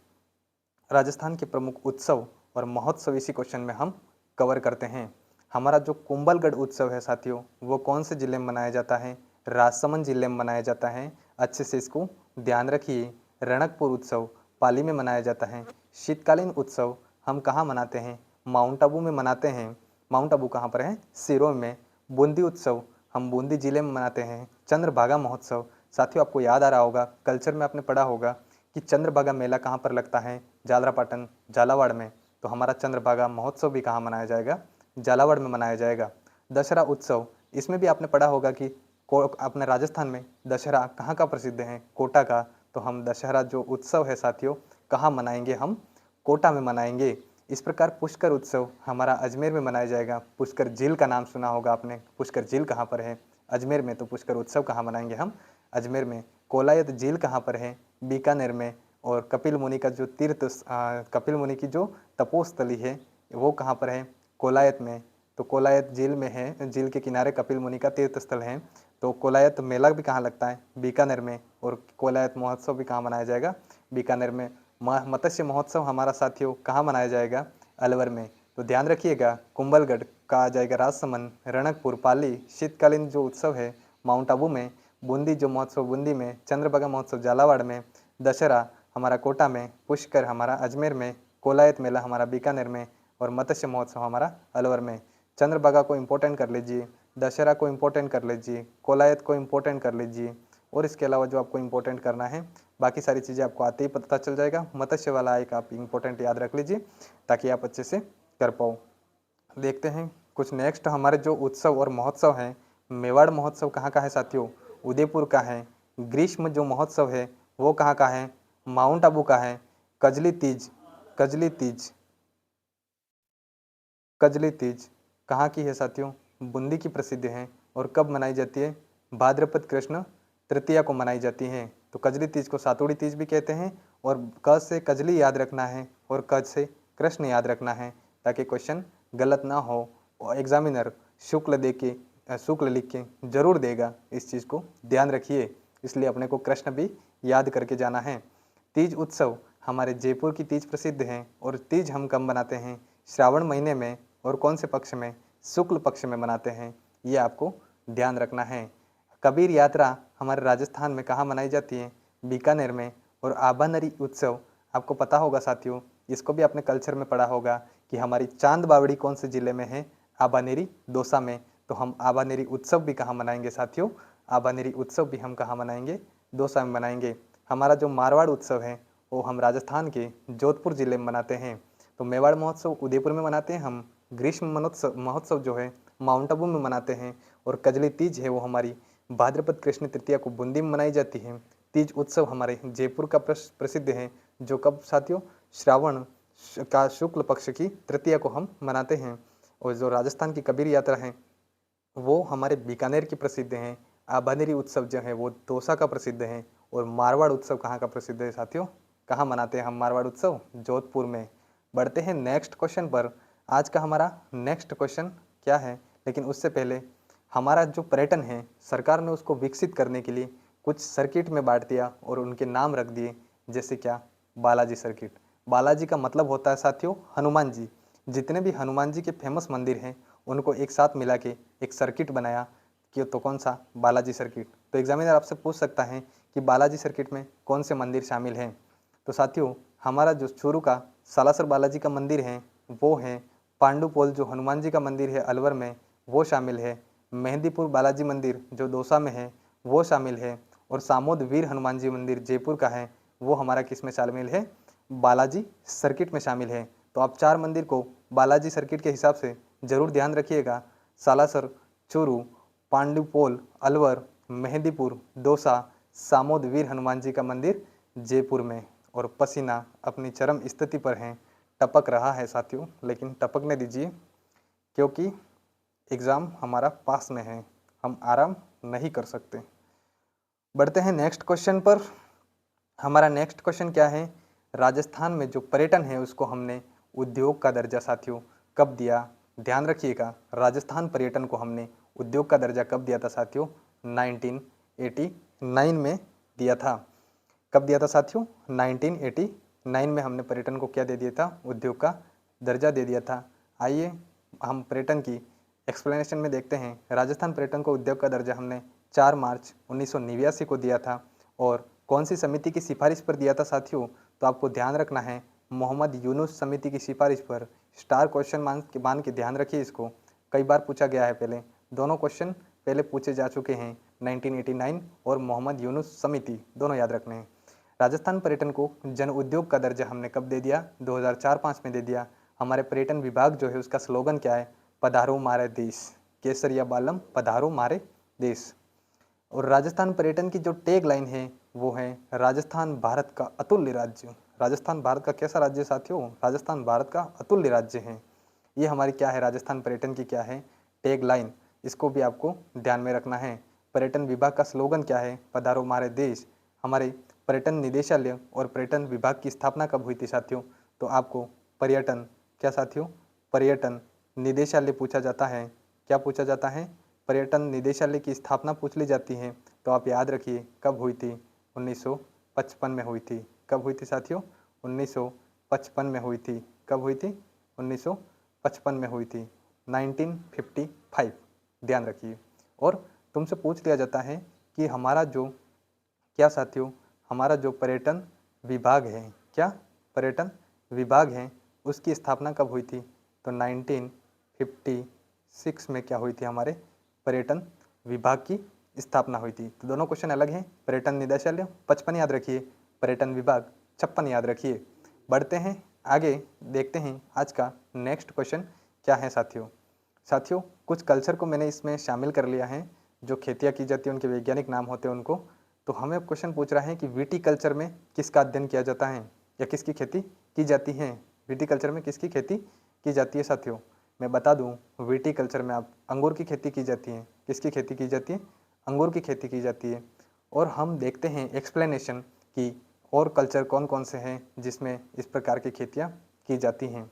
राजस्थान के प्रमुख उत्सव और महोत्सव, इसी क्वेश्चन में हम कवर करते हैं। हमारा जो कुंभलगढ़ उत्सव है साथियों वो कौन से जिले में मनाया जाता है, राजसमंद जिले में मनाया जाता है। अच्छे से इसको ध्यान रखिए। रणकपुर उत्सव पाली में मनाया जाता है। शीतकालीन उत्सव हम कहाँ मनाते हैं, माउंट आबू में मनाते हैं। माउंट आबू कहाँ पर है, सिरों में। बूंदी उत्सव हम बूंदी जिले में मनाते हैं। चंद्रभागा महोत्सव, साथियों आपको याद आ रहा होगा, कल्चर में आपने पढ़ा होगा कि चंद्रभागा मेला कहाँ पर लगता है, झालरापाटन झालावाड़ में। तो हमारा चंद्रभागा महोत्सव भी कहाँ मनाया जाएगा, झालावाड़ में मनाया जाएगा। दशहरा उत्सव, इसमें भी आपने पढ़ा होगा कि अपने राजस्थान में दशहरा कहाँ का प्रसिद्ध है, कोटा का। तो हम दशहरा जो उत्सव है साथियों कहाँ मनाएंगे, हम कोटा में मनाएंगे। इस प्रकार पुष्कर उत्सव हमारा अजमेर में मनाया जाएगा। पुष्कर झील का नाम सुना होगा आपने, पुष्कर झील कहाँ पर है, अजमेर में। तो पुष्कर उत्सव कहाँ मनाएंगे हम, अजमेर में। कोलायत झील कहाँ पर है, बीकानेर में। और कपिल मुनि का जो कपिल मुनि की जो तपोस्थली है वो कहाँ पर है, कोलायत में। तो कोलायत झील में है, झील के किनारे कपिल मुनि का तीर्थ स्थल है। तो कोलायत मेला भी कहाँ लगता है, बीकानेर में। और कोलायत महोत्सव भी कहाँ मनाया जाएगा, बीकानेर में। मत्स्य महोत्सव हमारा साथियों कहाँ मनाया जाएगा, अलवर में। तो ध्यान रखिएगा, कुंभलगढ़ का आ जाएगा राजसमंद, रणकपुर पाली। शीतकालीन जो उत्सव है माउंट आबू में। बूंदी जो महोत्सव बूंदी में। चंद्रभागा महोत्सव झालावाड़ में। दशहरा हमारा कोटा में। पुष्कर हमारा अजमेर में। कोलायत मेला हमारा बीकानेर में। और मत्स्य महोत्सव हमारा अलवर में। चंद्रभागा को इम्पोर्टेंट कर लीजिए, दशहरा को इम्पोर्टेंट कर लीजिए, कोलायत को इम्पोर्टेंट कर लीजिए। और इसके अलावा जो आपको इम्पोर्टेंट करना है, बाकी सारी चीज़ें आपको आते ही पता चल जाएगा। मत्स्य वाला एक आप इम्पोर्टेंट याद रख लीजिए ताकि आप अच्छे से कर पाओ। देखते हैं कुछ नेक्स्ट हमारे जो उत्सव और महोत्सव हैं। मेवाड़ महोत्सव कहाँ का है साथियों, उदयपुर का है। ग्रीष्म जो महोत्सव है वो कहाँ का है, माउंट आबू का है। कजली तीज, कजली तीज, कजली तीज कहाँ की है साथियों, बूंदी की प्रसिद्ध है। और कब मनाई जाती है, भाद्रपद कृष्ण तृतीया को मनाई जाती है। तो कजली तीज को सातुड़ी तीज भी कहते हैं। और क से कजली याद रखना है और क से कृष्ण याद रखना है ताकि क्वेश्चन गलत ना हो। और एग्जामिनर शुक्ल लिख के जरूर देगा, इस चीज़ को ध्यान रखिए। इसलिए अपने को कृष्ण भी याद करके जाना है। तीज उत्सव हमारे जयपुर की तीज प्रसिद्ध है। और तीज हम कब मनाते हैं, श्रावण महीने में। और कौन से पक्ष में, शुक्ल पक्ष में मनाते हैं, ये आपको ध्यान रखना है। कबीर यात्रा हमारे राजस्थान में कहाँ मनाई जाती है, बीकानेर में। और आबानरी उत्सव आपको पता होगा साथियों, इसको भी आपने कल्चर में पढ़ा होगा कि हमारी चांद बावड़ी कौन से ज़िले में है, आबानेरी दौसा में। तो हम आबानेरी उत्सव भी कहाँ मनाएंगे साथियों, आबानेरी उत्सव भी हम कहाँ मनाएंगे, दौसा में मनाएंगे। हमारा जो मारवाड़ उत्सव है वो हम राजस्थान के जोधपुर ज़िले में मनाते हैं। तो मेवाड़ महोत्सव उदयपुर में मनाते हैं हम। ग्रीष्म महोत्सव जो है माउंट आबू में मनाते हैं। और कजली तीज है वो हमारी भाद्रपद कृष्ण तृतीया को बूंदी में मनाई जाती है। तीज उत्सव हमारे जयपुर का प्रसिद्ध है, जो कब साथियों, श्रावण का शुक्ल पक्ष की तृतीया को हम मनाते हैं। और जो राजस्थान की कबीर यात्रा है वो हमारे बीकानेर की प्रसिद्ध हैं। आबानेरी उत्सव जो है वो दौसा का प्रसिद्ध है। और मारवाड़ उत्सव कहाँ का प्रसिद्ध है साथियों, कहाँ मनाते हैं हम मारवाड़ उत्सव, जोधपुर में। बढ़ते हैं नेक्स्ट क्वेश्चन पर। आज का हमारा नेक्स्ट क्वेश्चन क्या है, लेकिन उससे पहले हमारा जो पर्यटन है सरकार ने उसको विकसित करने के लिए कुछ सर्किट में बांट दिया और उनके नाम रख दिए, जैसे क्या, बालाजी सर्किट। बालाजी का मतलब होता है साथियों हनुमान जी। जितने भी हनुमान जी के फेमस मंदिर हैं उनको एक साथ मिला के एक सर्किट बनाया कि तो कौन सा, बालाजी सर्किट। तो एग्जामिनर आपसे पूछ सकता है कि बालाजी सर्किट में कौन से मंदिर शामिल हैं। तो साथियों हमारा जो चूरू का सालासर बालाजी का मंदिर है वो है, पांडुपोल जो हनुमान जी का मंदिर है अलवर में वो शामिल है, मेहंदीपुर बालाजी मंदिर जो दौसा में है वो शामिल है, और सामोद वीर हनुमान जी मंदिर जयपुर का है वो हमारा किस में शामिल है, बालाजी सर्किट में शामिल है। तो आप 4 मंदिर को बालाजी सर्किट के हिसाब से जरूर ध्यान रखिएगा, सालासर, चूरू, पांडुपोल अलवर, मेहंदीपुर दौसा, सामोद वीर हनुमान जी का मंदिर जयपुर में। और पसीना अपनी चरम स्थिति पर है, टपक रहा है साथियों, लेकिन टपकने दीजिए क्योंकि एग्ज़ाम हमारा पास में है, हम आराम नहीं कर सकते। बढ़ते हैं नेक्स्ट क्वेश्चन पर। हमारा नेक्स्ट क्वेश्चन क्या है, राजस्थान में जो पर्यटन है उसको हमने उद्योग का दर्जा साथियों कब दिया। ध्यान रखिएगा, राजस्थान पर्यटन को हमने उद्योग का दर्जा कब दिया था साथियों, 1989 में दिया था। कब दिया था साथियों, 1989 में हमने पर्यटन को क्या दे दिया था, उद्योग का दर्जा दे दिया था। आइए हम पर्यटन की एक्सप्लेनेशन में देखते हैं। राजस्थान पर्यटन को उद्योग का दर्जा हमने 4 मार्च 1989 को दिया था। और कौन सी समिति की सिफारिश पर दिया था साथियों, तो आपको ध्यान रखना है मोहम्मद यूनुस समिति की सिफारिश पर। स्टार क्वेश्चन मान के ध्यान रखिए इसको, कई बार पूछा गया है पहले, दोनों क्वेश्चन पहले पूछे जा चुके हैं, 1989 और मोहम्मद यूनुस समिति दोनों याद रखने हैं। राजस्थान पर्यटन को जन उद्योग का दर्जा हमने कब दे दिया, 2004-05 में दे दिया। हमारे पर्यटन विभाग जो है उसका स्लोगन क्या है, पधारो मारे देश, केसरिया बालम पधारो मारे देश। और राजस्थान पर्यटन की जो टैग लाइन है वो है, राजस्थान भारत का अतुल्य राज्य। राजस्थान भारत का कैसा राज्य साथियों, राजस्थान भारत का अतुल्य राज्य है। ये हमारी क्या है, राजस्थान पर्यटन की क्या है, टैग लाइन। इसको भी आपको ध्यान में रखना है। पर्यटन विभाग का स्लोगन क्या है, पधारो मारे देश। हमारे पर्यटन निदेशालय और पर्यटन विभाग की स्थापना कब हुई थी साथियों, तो आपको पर्यटन क्या साथियों, पर्यटन निदेशालय पूछा जाता है। क्या पूछा जाता है, पर्यटन निदेशालय की स्थापना पूछ ली जाती है। तो आप याद रखिए कब हुई थी, 1955 में हुई थी। कब हुई थी साथियों, 1955 में हुई थी। कब हुई थी, 1955 में हुई थी, 1955, ध्यान रखिए। और तुमसे पूछ लिया जाता है कि हमारा जो क्या साथियों, हमारा जो पर्यटन विभाग है, क्या पर्यटन विभाग है उसकी स्थापना कब हुई थी, तो 1956 में क्या हुई थी, हमारे पर्यटन विभाग की स्थापना हुई थी। तो दोनों क्वेश्चन अलग हैं, पर्यटन निदेशालय 55 याद रखिए, पर्यटन विभाग 56 याद रखिए। बढ़ते हैं आगे, देखते हैं आज का नेक्स्ट क्वेश्चन क्या है साथियों। साथियों कुछ कल्चर को मैंने इसमें शामिल कर लिया है, जो खेतियाँ की जाती हैं उनके वैज्ञानिक नाम होते हैं उनको। तो हमें क्वेश्चन पूछ रहा है कि विटीकल्चर में किसका अध्ययन किया जाता है या किसकी खेती की जाती है। विटीकल्चर में किसकी खेती की जाती है साथियों, मैं बता दूं, विटीकल्चर में आप अंगूर की खेती की जाती है। किसकी खेती की जाती है, अंगूर की खेती की जाती है। और हम देखते हैं एक्सप्लेनेशन कि और कल्चर कौन कौन से हैं जिसमें इस प्रकार की खेतियाँ की जाती हैं।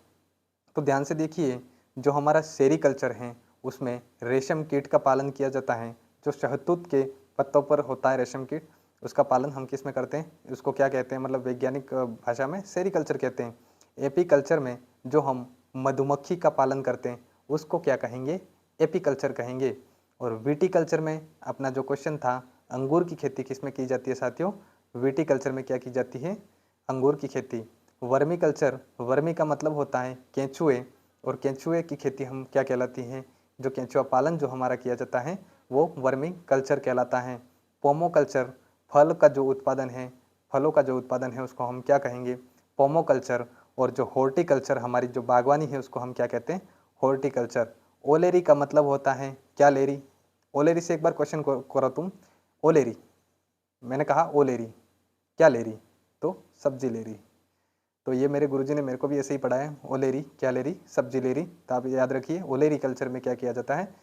तो ध्यान से देखिए, जो हमारा सेरीकल्चर है उसमें रेशम कीट का पालन किया जाता है। जो शहतूत के पत्तों पर होता है रेशम कीट, उसका पालन हम किस में करते हैं, उसको क्या कहते हैं, मतलब वैज्ञानिक भाषा में सेरीकल्चर कहते हैं। एपीकल्चर में जो हम मधुमक्खी का पालन करते हैं उसको क्या कहेंगे, एपीकल्चर कहेंगे। और विटीकल्चर में अपना जो क्वेश्चन था, अंगूर की खेती किस में की जाती है साथियों, विटीकल्चर में क्या की जाती है, अंगूर की खेती। वर्मी कल्चर, वर्मी का मतलब होता है केंचुए, और केंचुए की खेती हम क्या कहलाती है, जो केंचुआ पालन जो हमारा किया जाता है वो वर्मी कल्चर कहलाता है। पोमो कल्चर, फल का जो उत्पादन है, फलों का जो उत्पादन है उसको हम क्या कहेंगे, पोमो कल्चर। और जो हॉर्टिकल्चर, हमारी जो बागवानी है उसको हम क्या कहते हैं, हॉर्टिकल्चर। ओलेरी का मतलब होता है क्या, लेरी। ओलेरी से एक बार क्वेश्चन करो तुम, ओलेरी, मैंने कहा ओलेरी, क्या लेरी, तो सब्जी लेरी। तो ये मेरे गुरुजी ने मेरे को भी ऐसे ही पढ़ाया, ओलेरी क्या लेरी, सब्जी लेरी। तो आप याद रखिए, ओलेरी कल्चर में क्या किया जाता है,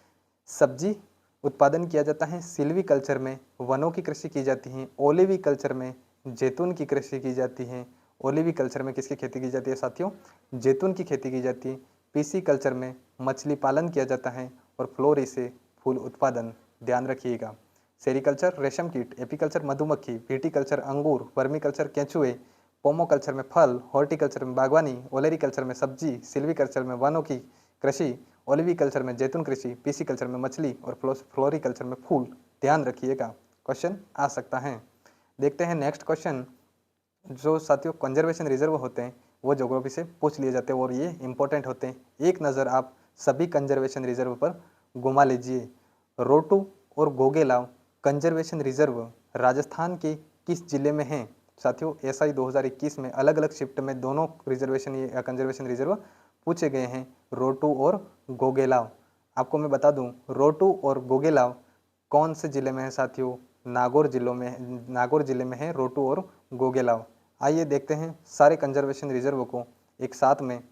सब्जी उत्पादन किया जाता है। सिल्वी कल्चर में वनों की कृषि की जाती है। ओलिवी कल्चर में जैतून की कृषि की जाती है। ओलिवी कल्चर में किसकी खेती की जाती है साथियों, जैतून की खेती की जाती है। पीसी कल्चर में मछली पालन किया जाता है। और फ्लोरी से फूल उत्पादन, ध्यान रखिएगा। सेरिकल्चर रेशम कीट, एपीकल्चर मधुमक्खी, विटीकल्चर अंगूर, वर्मीकल्चर केंचुए, पोमोकल्चर में फल, हॉर्टिकल्चर में बागवानी, ओलेरीकल्चर में सब्जी, सिल्वीकल्चर में वनों की कृषि, ओलिवीकल्चर में जैतून कृषि, पीसीकल्चर में मछली और फ्लोरिकल्चर में फूल, ध्यान रखिएगा। क्वेश्चन आ सकता है। देखते हैं नेक्स्ट क्वेश्चन। जो साथियों कंजर्वेशन रिजर्व होते हैं वो ज्योग्राफी से पूछ लिए जाते हैं और ये इंपॉर्टेंट होते हैं। एक नज़र आप सभी कंजर्वेशन रिजर्व पर घुमा लीजिए। रोटू और गोगेलाव कंजर्वेशन रिजर्व राजस्थान के किस जिले में हैं? साथियों एसआई 2021 में अलग अलग शिफ्ट में दोनों रिजर्वेशन या कंजर्वेशन रिजर्व पूछे गए हैं, रोटू और गोगेलाव। आपको मैं बता दूं, रोटू और गोगेलाव कौन से जिले में है साथियों? नागौर जिले में है रोटू और गोगेलाव। आइए देखते हैं सारे कंजर्वेशन रिजर्व को एक साथ में।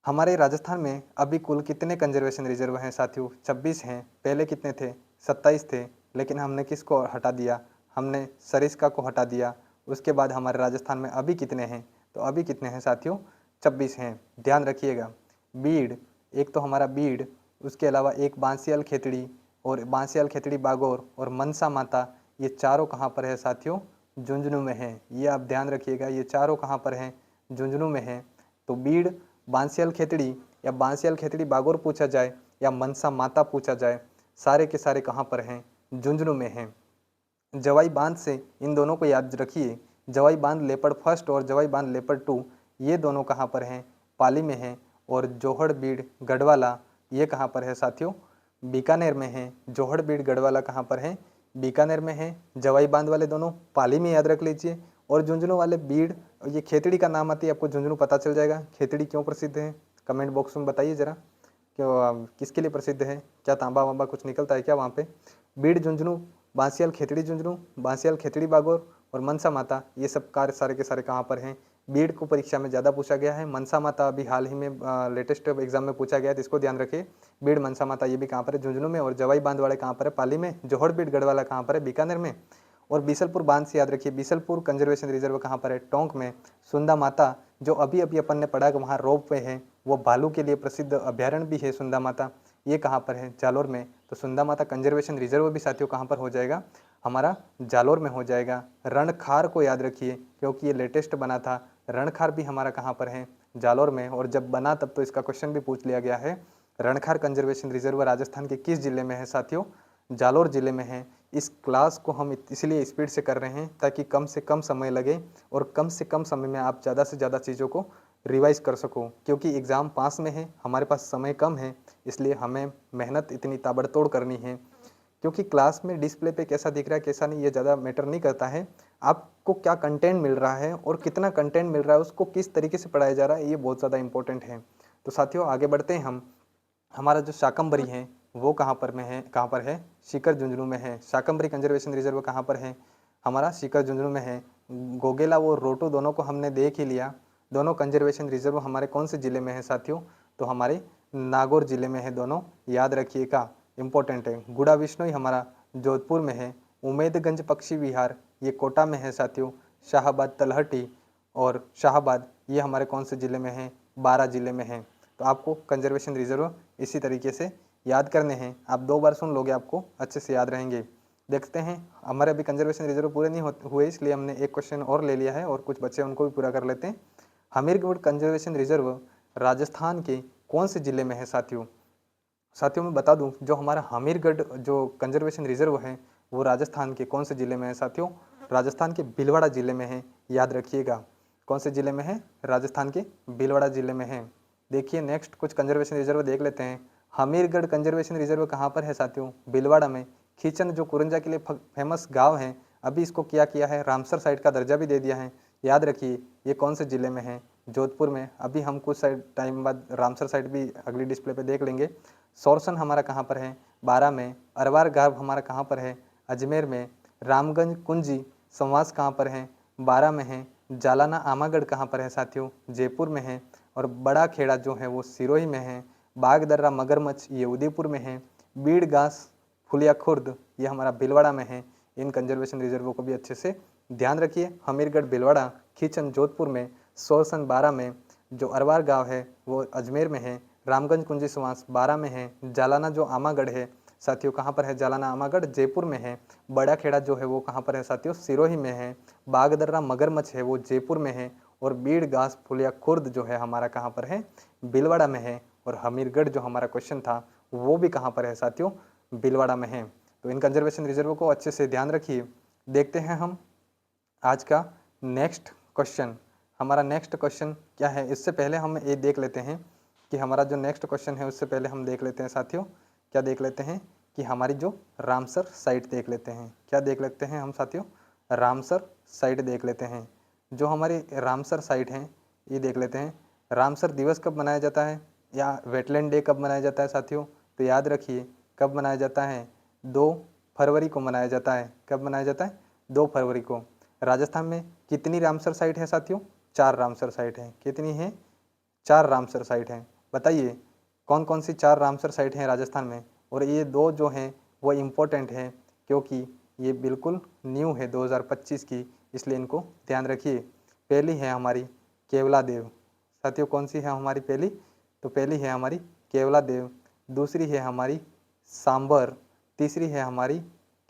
हमारे राजस्थान में अभी कुल कितने कंजर्वेशन रिजर्व हैं साथियों? 26 हैं। पहले कितने थे? 27 थे, लेकिन हमने किसको हटा दिया? हमने सरिस्का को हटा दिया। उसके बाद हमारे राजस्थान में अभी कितने हैं? तो अभी कितने हैं साथियों? 26 हैं, ध्यान रखिएगा। बीड़, एक तो हमारा बीड़, उसके अलावा एक बांसियाल खेतड़ी और बांसियाल खेतड़ी बागौर और मनसा माता, ये चारों कहाँ पर है साथियों? झुंझुनू में है। ये आप ध्यान रखिएगा, ये चारों कहाँ पर हैं? झुंझुनू में है। तो बीड़, बांसियाल खेतड़ी या बांसियाल खेतड़ी बागौर पूछा जाए या मनसा माता पूछा जाए, सारे के सारे कहाँ पर हैं? झुंझुनू में हैं। जवाई बांध से इन दोनों को याद रखिए। जवाई बांध लेपर्ड फर्स्ट और जवाई बांध लेपर्ड टू, ये दोनों कहाँ पर हैं? पाली में हैं। और जोहड़ बीड़ गढ़वाला, ये कहाँ पर है साथियों? बीकानेर में है। जोहड़ बीड़ गढ़वाला कहाँ पर है? बीकानेर में है। जवाई बांध वाले दोनों पाली में, याद रख लीजिए। और झुंझुनू वाले बीड़, ये खेतड़ी का नाम आती है, आपको झुंझुनू पता चल जाएगा। खेतड़ी क्यों प्रसिद्ध है? कमेंट बॉक्स में बताइए जरा, क्यों किसके लिए प्रसिद्ध है? क्या तांबा वांबा कुछ निकलता है क्या वहाँ पे? बीड़ झुंझुनू, बांसियाल खेतड़ी झुंझुनू, बांसियाल खेतड़ी बागौर और मनसा माता, ये सब कार्य सारे के सारे कहाँ पर हैं? बीड़ को परीक्षा में ज़्यादा पूछा गया है। मनसा माता अभी हाल ही में लेटेस्ट एग्जाम में पूछा गया है, तो इसको ध्यान रखिए। बीड़ मनसा माता ये भी कहाँ पर है? झुंझुनू में। और जवाई बांध वाले कहाँ पर है? पाली में। जोहड़ बीड़ गढ़वाला कहाँ पर है? बीकानेर में। और बीसलपुर बांध से याद रखिए, बीसलपुर कंजर्वेशन रिजर्व कहाँ पर है? टोंक में। सुंदा माता, जो अभी अभी अपन ने पढ़ा कि वहाँ रोप वे है, वो भालू के लिए प्रसिद्ध अभ्यारण्य भी है सुंदा माता, ये कहाँ पर है? जालोर में। तो सुंदा माता कंजर्वेशन रिजर्व भी साथियों कहाँ पर हो जाएगा? हमारा जालोर में हो जाएगा। रणखार को याद रखिए, क्योंकि ये लेटेस्ट बना था। रणखार भी हमारा कहाँ पर है? जालोर में। और जब बना तब तो इसका क्वेश्चन भी पूछ लिया गया है। रणखार कंजर्वेशन रिजर्व राजस्थान के किस जिले में है साथियों? जालोर जिले में है। इस क्लास को हम इसलिए स्पीड से कर रहे हैं ताकि कम से कम समय लगे और कम से कम समय में आप ज़्यादा से ज़्यादा चीज़ों को रिवाइज कर सको, क्योंकि एग्ज़ाम पास में है, हमारे पास समय कम है, इसलिए हमें मेहनत इतनी ताबड़तोड़ करनी है। क्योंकि क्लास में डिस्प्ले पे कैसा दिख रहा है कैसा नहीं, ये ज़्यादा मैटर नहीं करता है। आपको क्या कंटेंट मिल रहा है और कितना कंटेंट मिल रहा है, उसको किस तरीके से पढ़ाया जा रहा है, ये बहुत ज़्यादा इंपॉर्टेंट है। तो साथियों आगे बढ़ते हैं हम। हमारा जो शाकंभरी है वो कहाँ पर में है? कहाँ पर है? सीकर झुंझुनू में है। शाकंभरी कंजर्वेशन रिजर्व कहाँ पर है? हमारा सीकर झुंझुनू में है। गोगेला और रोटो दोनों को हमने देख ही लिया। दोनों कंजर्वेशन रिजर्व हमारे कौन से ज़िले में है साथियों? तो हमारे नागौर जिले में है दोनों, याद रखिएगा, इंपॉर्टेंट है। गुड़ा विश्नोई हमारा जोधपुर में है। उमेदगंज पक्षी विहार ये कोटा में है साथियों। शाहाबाद तलहटी और शाहाबाद ये हमारे कौन से ज़िले में है? बारा जिले में है। तो आपको कंजर्वेशन रिजर्व इसी तरीके से याद करने हैं। आप 2 बार सुन लोगे, आपको अच्छे से याद रहेंगे। देखते हैं, हमारे अभी कंजर्वेशन रिजर्व पूरे नहीं हुए, इसलिए हमने एक क्वेश्चन और ले लिया है और कुछ बच्चे उनको भी पूरा कर लेते हैं। हमीरगढ़ कंजर्वेशन रिजर्व राजस्थान के कौन से ज़िले में है साथियों? साथियों मैं बता दूं, जो हमारा हमीरगढ़ जो कंजर्वेशन रिजर्व है वो राजस्थान के कौन से ज़िले में है साथियों? राजस्थान के भीलवाड़ा ज़िले में है, याद रखिएगा। कौन से ज़िले में है? राजस्थान के भीलवाड़ा ज़िले में है। देखिए नेक्स्ट कुछ कंजर्वेशन रिजर्व देख लेते हैं। हमीरगढ़ कंजर्वेशन रिजर्व कहाँ पर है साथियों? भीलवाड़ा में। खीचन जो कुरंजा के लिए फेमस गांव है, अभी इसको क्या किया है? रामसर साइट का दर्जा भी दे दिया है। याद रखिए ये कौन से ज़िले में है? जोधपुर में। अभी हम कुछ साइड टाइम बाद रामसर साइट भी अगली डिस्प्ले पे देख लेंगे। सोरसन हमारा कहाँ पर है? बारा में। अरवार गाँव हमारा कहाँ पर है? अजमेर में। रामगंज कुंजी संवास कहाँ पर है? बारा में है। जालाना आमागढ़ कहाँ पर है साथियों? जयपुर में है। और बड़ा खेड़ा जो है वो सिरोही में है। बागदर्रा मगरमच्छ ये उदयपुर में है। बीड़ घास फुलिया खुर्द ये हमारा भीलवाड़ा में है। इन कंजर्वेशन रिजर्वों को भी अच्छे से ध्यान रखिए। हमीरगढ़ भीलवाड़ा, खीचन जोधपुर में, सोरसन बारा में, जो अरवार गांव है वो अजमेर में है, रामगंज कुंजी सुवास 12 में है। जालाना जो आमागढ़ है साथियों कहाँ पर है, जालाना आमागढ़ जयपुर में है। बड़ा खेड़ा जो है वो कहाँ पर है साथियों, सिरोही में है। बागदर्रा मगरमच्छ है वो जयपुर में है। और बीड़ घास फुलिया खुर्द जो है हमारा कहाँ पर है, भीलवाड़ा में है। और हमीरगढ़ जो हमारा क्वेश्चन था वो भी कहाँ पर है साथियों, भीलवाड़ा में है। तो इन कंजर्वेशन रिजर्व को अच्छे से ध्यान रखिए। देखते हैं हम आज का नेक्स्ट क्वेश्चन। हमारा नेक्स्ट क्वेश्चन क्या है, इससे पहले हम ये देख लेते हैं कि हमारा जो नेक्स्ट क्वेश्चन है उससे पहले हम देख लेते हैं साथियों, क्या देख लेते हैं कि हमारी जो रामसर साइट देख लेते हैं। क्या देख लेते हैं हम साथियों, रामसर साइट देख लेते हैं। जो हमारी रामसर साइट है ये देख लेते हैं। रामसर दिवस कब मनाया जाता है या वेटलैंड डे कब मनाया जाता है साथियों, तो याद रखिए कब मनाया जाता है, 2 फरवरी को मनाया जाता है। कब मनाया जाता है, 2 फरवरी को। राजस्थान में कितनी रामसर साइट है साथियों, 4 रामसर साइट हैं। कितनी है, 4 रामसर साइट हैं। बताइए कौन कौन सी 4 रामसर साइट हैं राजस्थान में। और ये 2 जो हैं वो इम्पोर्टेंट हैं क्योंकि ये बिल्कुल न्यू है 2025 की, इसलिए इनको ध्यान रखिए। पहली है हमारी केवला देव साथियों, कौन सी है हमारी पहली, तो पहली है हमारी केवला देव। दूसरी है हमारी सांबर। तीसरी है हमारी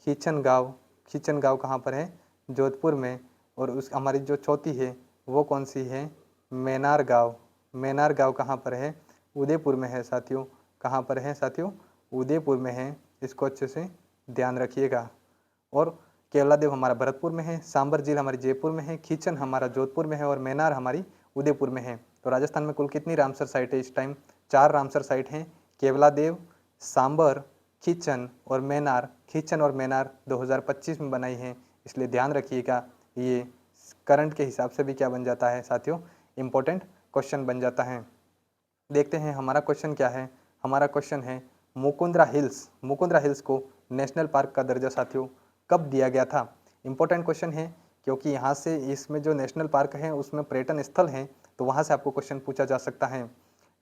खींचन गाँव। खींचन गाँव कहाँ पर है, जोधपुर में। और उस हमारी जो चौथी है वो कौन सी है, मैनार गाँव। मैनार गाँव कहाँ पर है, उदयपुर में है साथियों। कहाँ पर है साथियों, उदयपुर में है। इसको अच्छे से ध्यान रखिएगा। और केवला देव हमारा भरतपुर में है, सांबर झील हमारी जयपुर में है, खींचन हमारा जोधपुर में है और मैनार हमारी उदयपुर में है। तो राजस्थान में कुल कितनी रामसर साइट है इस टाइम, 4 रामसर साइट हैं। केवला देव, सांबर, खींचन और मैनार। खींचन और मैनार 2025 में बनाई है, इसलिए ध्यान रखिएगा। ये करंट के हिसाब से भी क्या बन जाता है साथियों, इम्पोर्टेंट क्वेश्चन बन जाता है। देखते हैं हमारा क्वेश्चन क्या है। हमारा क्वेश्चन है मुकुंदरा हिल्स। मुकुंदरा हिल्स को नेशनल पार्क का दर्जा साथियों कब दिया गया था। इंपॉर्टेंट क्वेश्चन है क्योंकि यहाँ से इसमें जो नेशनल पार्क है उसमें पर्यटन स्थल हैं, तो वहाँ से आपको क्वेश्चन पूछा जा सकता है।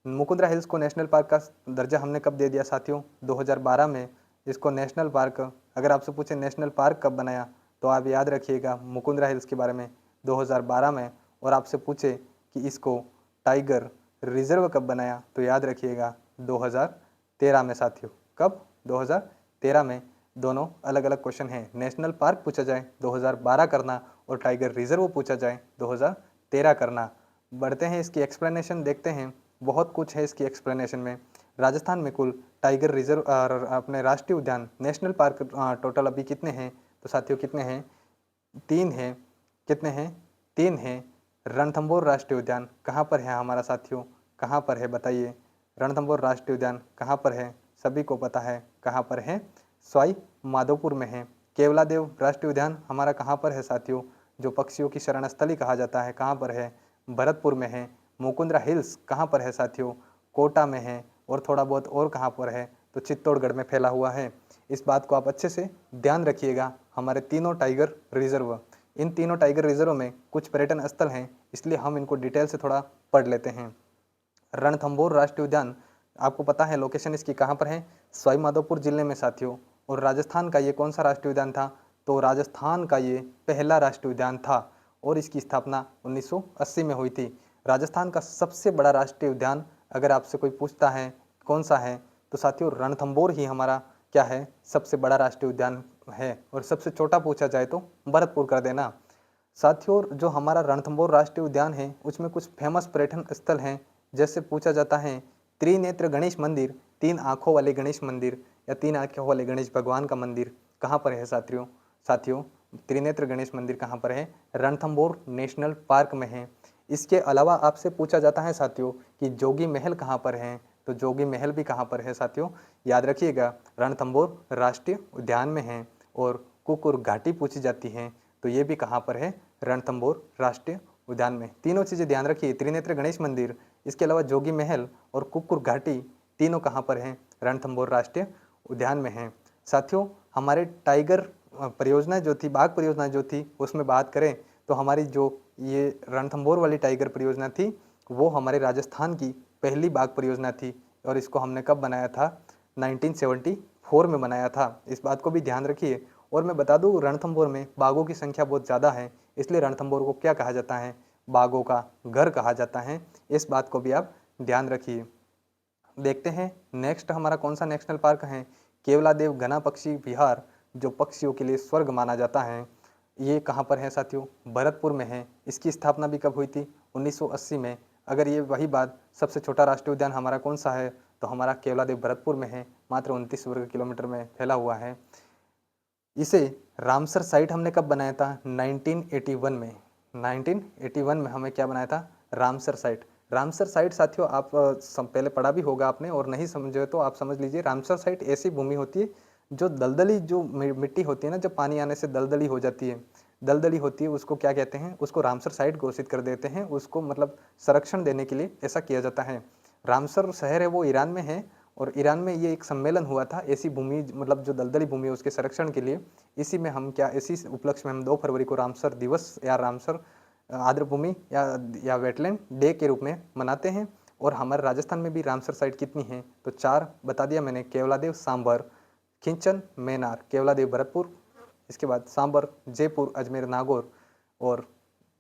मुकुंदरा हिल्स को नेशनल पार्क का दर्जा हमने कब दे दिया साथियों, 2012 में। इसको नेशनल पार्क, अगर आपसे पूछे नेशनल पार्क कब बनाया, तो आप याद रखिएगा मुकुंदरा हिल्स के बारे में 2012 में। और आपसे पूछे कि इसको टाइगर रिजर्व कब बनाया, तो याद रखिएगा 2013 में साथियों। कब, 2013 में। दोनों अलग अलग क्वेश्चन हैं। नेशनल पार्क पूछा जाए 2012 करना और टाइगर रिजर्व पूछा जाए 2013 करना। बढ़ते हैं इसकी एक्सप्लेनेशन, देखते हैं। बहुत कुछ है इसकी एक्सप्लेनेशन में। राजस्थान में कुल टाइगर रिजर्व और अपने राष्ट्रीय उद्यान नेशनल पार्क टोटल अभी कितने हैं, तो साथियों कितने हैं, 3 हैं। कितने हैं, 3 हैं। रणथंभौर राष्ट्रीय उद्यान कहाँ पर है हमारा साथियों, कहाँ पर है बताइए। रणथंभौर राष्ट्रीय उद्यान कहाँ पर है, सभी को पता है कहाँ पर है, सवाई माधोपुर में है। केवला देव राष्ट्रीय उद्यान हमारा कहाँ पर है साथियों, जो पक्षियों की शरण स्थली कहा जाता है, कहाँ पर है, भरतपुर में है। मुकुंदरा हिल्स कहाँ पर है साथियों, कोटा में है। और थोड़ा बहुत और कहाँ पर है, तो चित्तौड़गढ़ में फैला हुआ है। इस बात को आप अच्छे से ध्यान रखिएगा। हमारे तीनों टाइगर रिजर्व, इन तीनों टाइगर रिजर्व में कुछ पर्यटन स्थल हैं, इसलिए हम इनको डिटेल से थोड़ा पढ़ लेते हैं। रणथंभौर राष्ट्रीय उद्यान, आपको पता है लोकेशन इसकी कहाँ पर है, सवाई माधोपुर जिले में साथियों। और राजस्थान का ये कौन सा राष्ट्रीय उद्यान था, तो राजस्थान का ये पहला राष्ट्रीय उद्यान था और इसकी स्थापना 1980 में हुई थी। राजस्थान का सबसे बड़ा राष्ट्रीय उद्यान अगर आपसे कोई पूछता है कौन सा है, तो साथियों रणथंभौर ही हमारा क्या है, सबसे बड़ा राष्ट्रीय उद्यान है। और सबसे छोटा पूछा जाए तो भरतपुर कर देना। साथियों जो हमारा रणथंभौर राष्ट्रीय उद्यान है उसमें कुछ फेमस पर्यटन स्थल हैं, जैसे पूछा जाता है त्रिनेत्र गणेश मंदिर, 3 आँखों वाले गणेश मंदिर या 3 आँखों वाले गणेश भगवान का मंदिर कहाँ पर है साथियों। साथियों त्रिनेत्र गणेश मंदिर कहाँ पर है, रणथंभौर नेशनल पार्क में है। इसके अलावा आपसे पूछा जाता है साथियों कि जोगी महल कहाँ पर है, तो जोगी महल भी कहाँ पर है साथियों, याद रखिएगा रणथंभौर राष्ट्रीय उद्यान में है। और कुकुर घाटी पूछी जाती है, तो ये भी कहाँ पर है, रणथंभौर राष्ट्रीय उद्यान में। तीनों चीज़ें ध्यान रखिए, त्रिनेत्र गणेश मंदिर, इसके अलावा जोगी महल और कुकुर घाटी, तीनों कहाँ पर हैं, रणथंभौर राष्ट्रीय उद्यान में हैं। साथियों हमारे टाइगर परियोजना जो थी, बाघ परियोजना जो थी, उसमें बात करें तो हमारी जो ये रणथंभौर वाली टाइगर परियोजना थी वो हमारे राजस्थान की पहली बाघ परियोजना थी। और इसको हमने कब बनाया था, 1974 में बनाया था। इस बात को भी ध्यान रखिए। और मैं बता दूं रणथंभौर में बाघों की संख्या बहुत ज़्यादा है, इसलिए रणथंभौर को क्या कहा जाता है, बाघों का घर कहा जाता है। इस बात को भी आप ध्यान रखिए। देखते हैं नेक्स्ट हमारा कौन सा नेशनल पार्क है, केवलादेव घना पक्षी विहार, जो पक्षियों के लिए स्वर्ग माना जाता है। ये कहाँ पर है साथियों, भरतपुर में है। इसकी स्थापना भी कब हुई थी, 1980 में। अगर ये वही बात, सबसे छोटा राष्ट्रीय उद्यान हमारा कौन सा है, तो हमारा केवलादेव भरतपुर में है, मात्र 29 वर्ग किलोमीटर में फैला हुआ है। इसे रामसर साइट हमने कब बनाया था, 1981 में। 1981 में हमें क्या बनाया था, रामसर साइट। रामसर साइट साथियों आप पहले पढ़ा भी होगा आपने, और नहीं समझे तो आप समझ लीजिए। रामसर साइट ऐसी भूमि होती है जो दलदली, जो मिट्टी होती है ना, जब पानी आने से दलदली हो जाती है, दलदली होती है, उसको क्या कहते हैं, उसको रामसर साइट घोषित कर देते हैं। उसको मतलब संरक्षण देने के लिए ऐसा किया जाता है। रामसर शहर है वो ईरान में है, और ईरान में ये एक सम्मेलन हुआ था ऐसी भूमि, मतलब जो दलदली भूमि है उसके संरक्षण के लिए। इसी में हम क्या, इसी उपलक्ष्य में हम 2 फरवरी को रामसर दिवस या रामसर आर्द्र भूमि या वेटलैंड डे के रूप में मनाते हैं। और हमारे राजस्थान में भी रामसर साइट कितनी है, तो 4 बता दिया मैंने, केवलादेव सांभर, खिंचन मैनार, केवलादेव भरतपुर, इसके बाद सांभर जयपुर अजमेर नागौर, और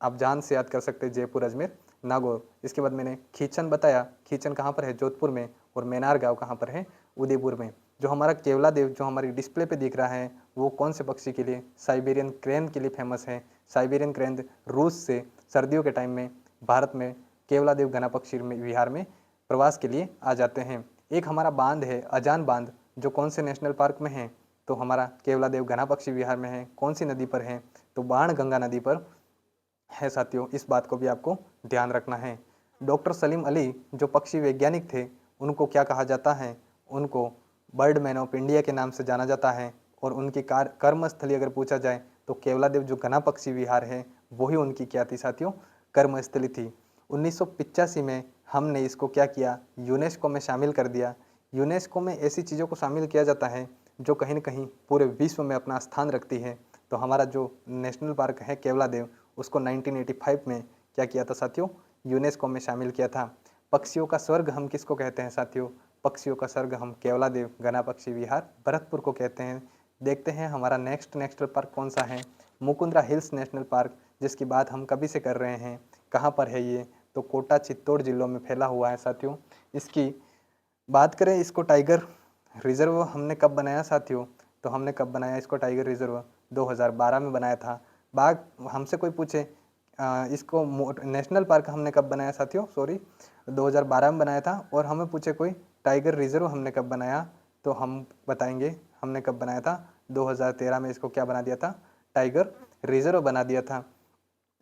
आप जान से याद कर सकते हैं जयपुर अजमेर नागौर। इसके बाद मैंने खींचन बताया, खींचन कहाँ पर है, जोधपुर में, और मैनार गांव कहाँ पर है, उदयपुर में। जो हमारा केवलादेव जो हमारी डिस्प्ले पे दिख रहा है, वो कौन से पक्षी के लिए, साइबेरियन क्रेन के लिए फेमस है। साइबेरियन क्रेन रूस से सर्दियों के टाइम में भारत में केवलादेव घना पक्षी विहार में प्रवास के लिए आ जाते हैं। एक हमारा बांध है अजान बांध, जो कौन से नेशनल पार्क में है, तो हमारा केवलादेव घना पक्षी विहार में है। कौन सी नदी पर है, तो बाण गंगा नदी पर है साथियों। इस बात को भी आपको ध्यान रखना है। डॉक्टर सलीम अली जो पक्षी वैज्ञानिक थे, उनको क्या कहा जाता है, उनको बर्ड मैन ऑफ इंडिया के नाम से जाना जाता है। और उनकी कर्मस्थली अगर पूछा जाए तो केवलादेव जो घना पक्षी विहार है वही उनकी क्या थी साथियों, कर्मस्थली थी। 1985 में हमने इसको क्या किया, यूनेस्को में शामिल कर दिया। यूनेस्को में ऐसी चीज़ों को शामिल किया जाता है जो कहीं न कहीं पूरे विश्व में अपना स्थान रखती है। तो हमारा जो नेशनल पार्क है केवलादेव, उसको 1985 में क्या किया था साथियों, यूनेस्को में शामिल किया था। पक्षियों का स्वर्ग हम किसको कहते हैं साथियों, पक्षियों का स्वर्ग हम केवलादेव घना पक्षी विहार भरतपुर को कहते हैं। देखते हैं हमारा नेक्स्ट नेशनल पार्क कौन सा है, मुकुंदरा हिल्स नेशनल पार्क, जिसकी बात हम कभी से कर रहे हैं। कहाँ पर है ये, तो कोटा चित्तौड़ जिलों में फैला हुआ है साथियों। इसकी बात करें, इसको टाइगर रिजर्व हमने कब बनाया साथियों, तो हमने कब बनाया इसको टाइगर रिजर्व, 2012 में बनाया था। बाघ हमसे कोई पूछे इसको नेशनल पार्क हमने कब बनाया साथियों, सॉरी 2012 में बनाया था। और हमें पूछे कोई टाइगर रिजर्व हमने कब बनाया, तो हम बताएंगे हमने कब बनाया था, 2013 में इसको क्या बना दिया था, टाइगर रिजर्व बना दिया था।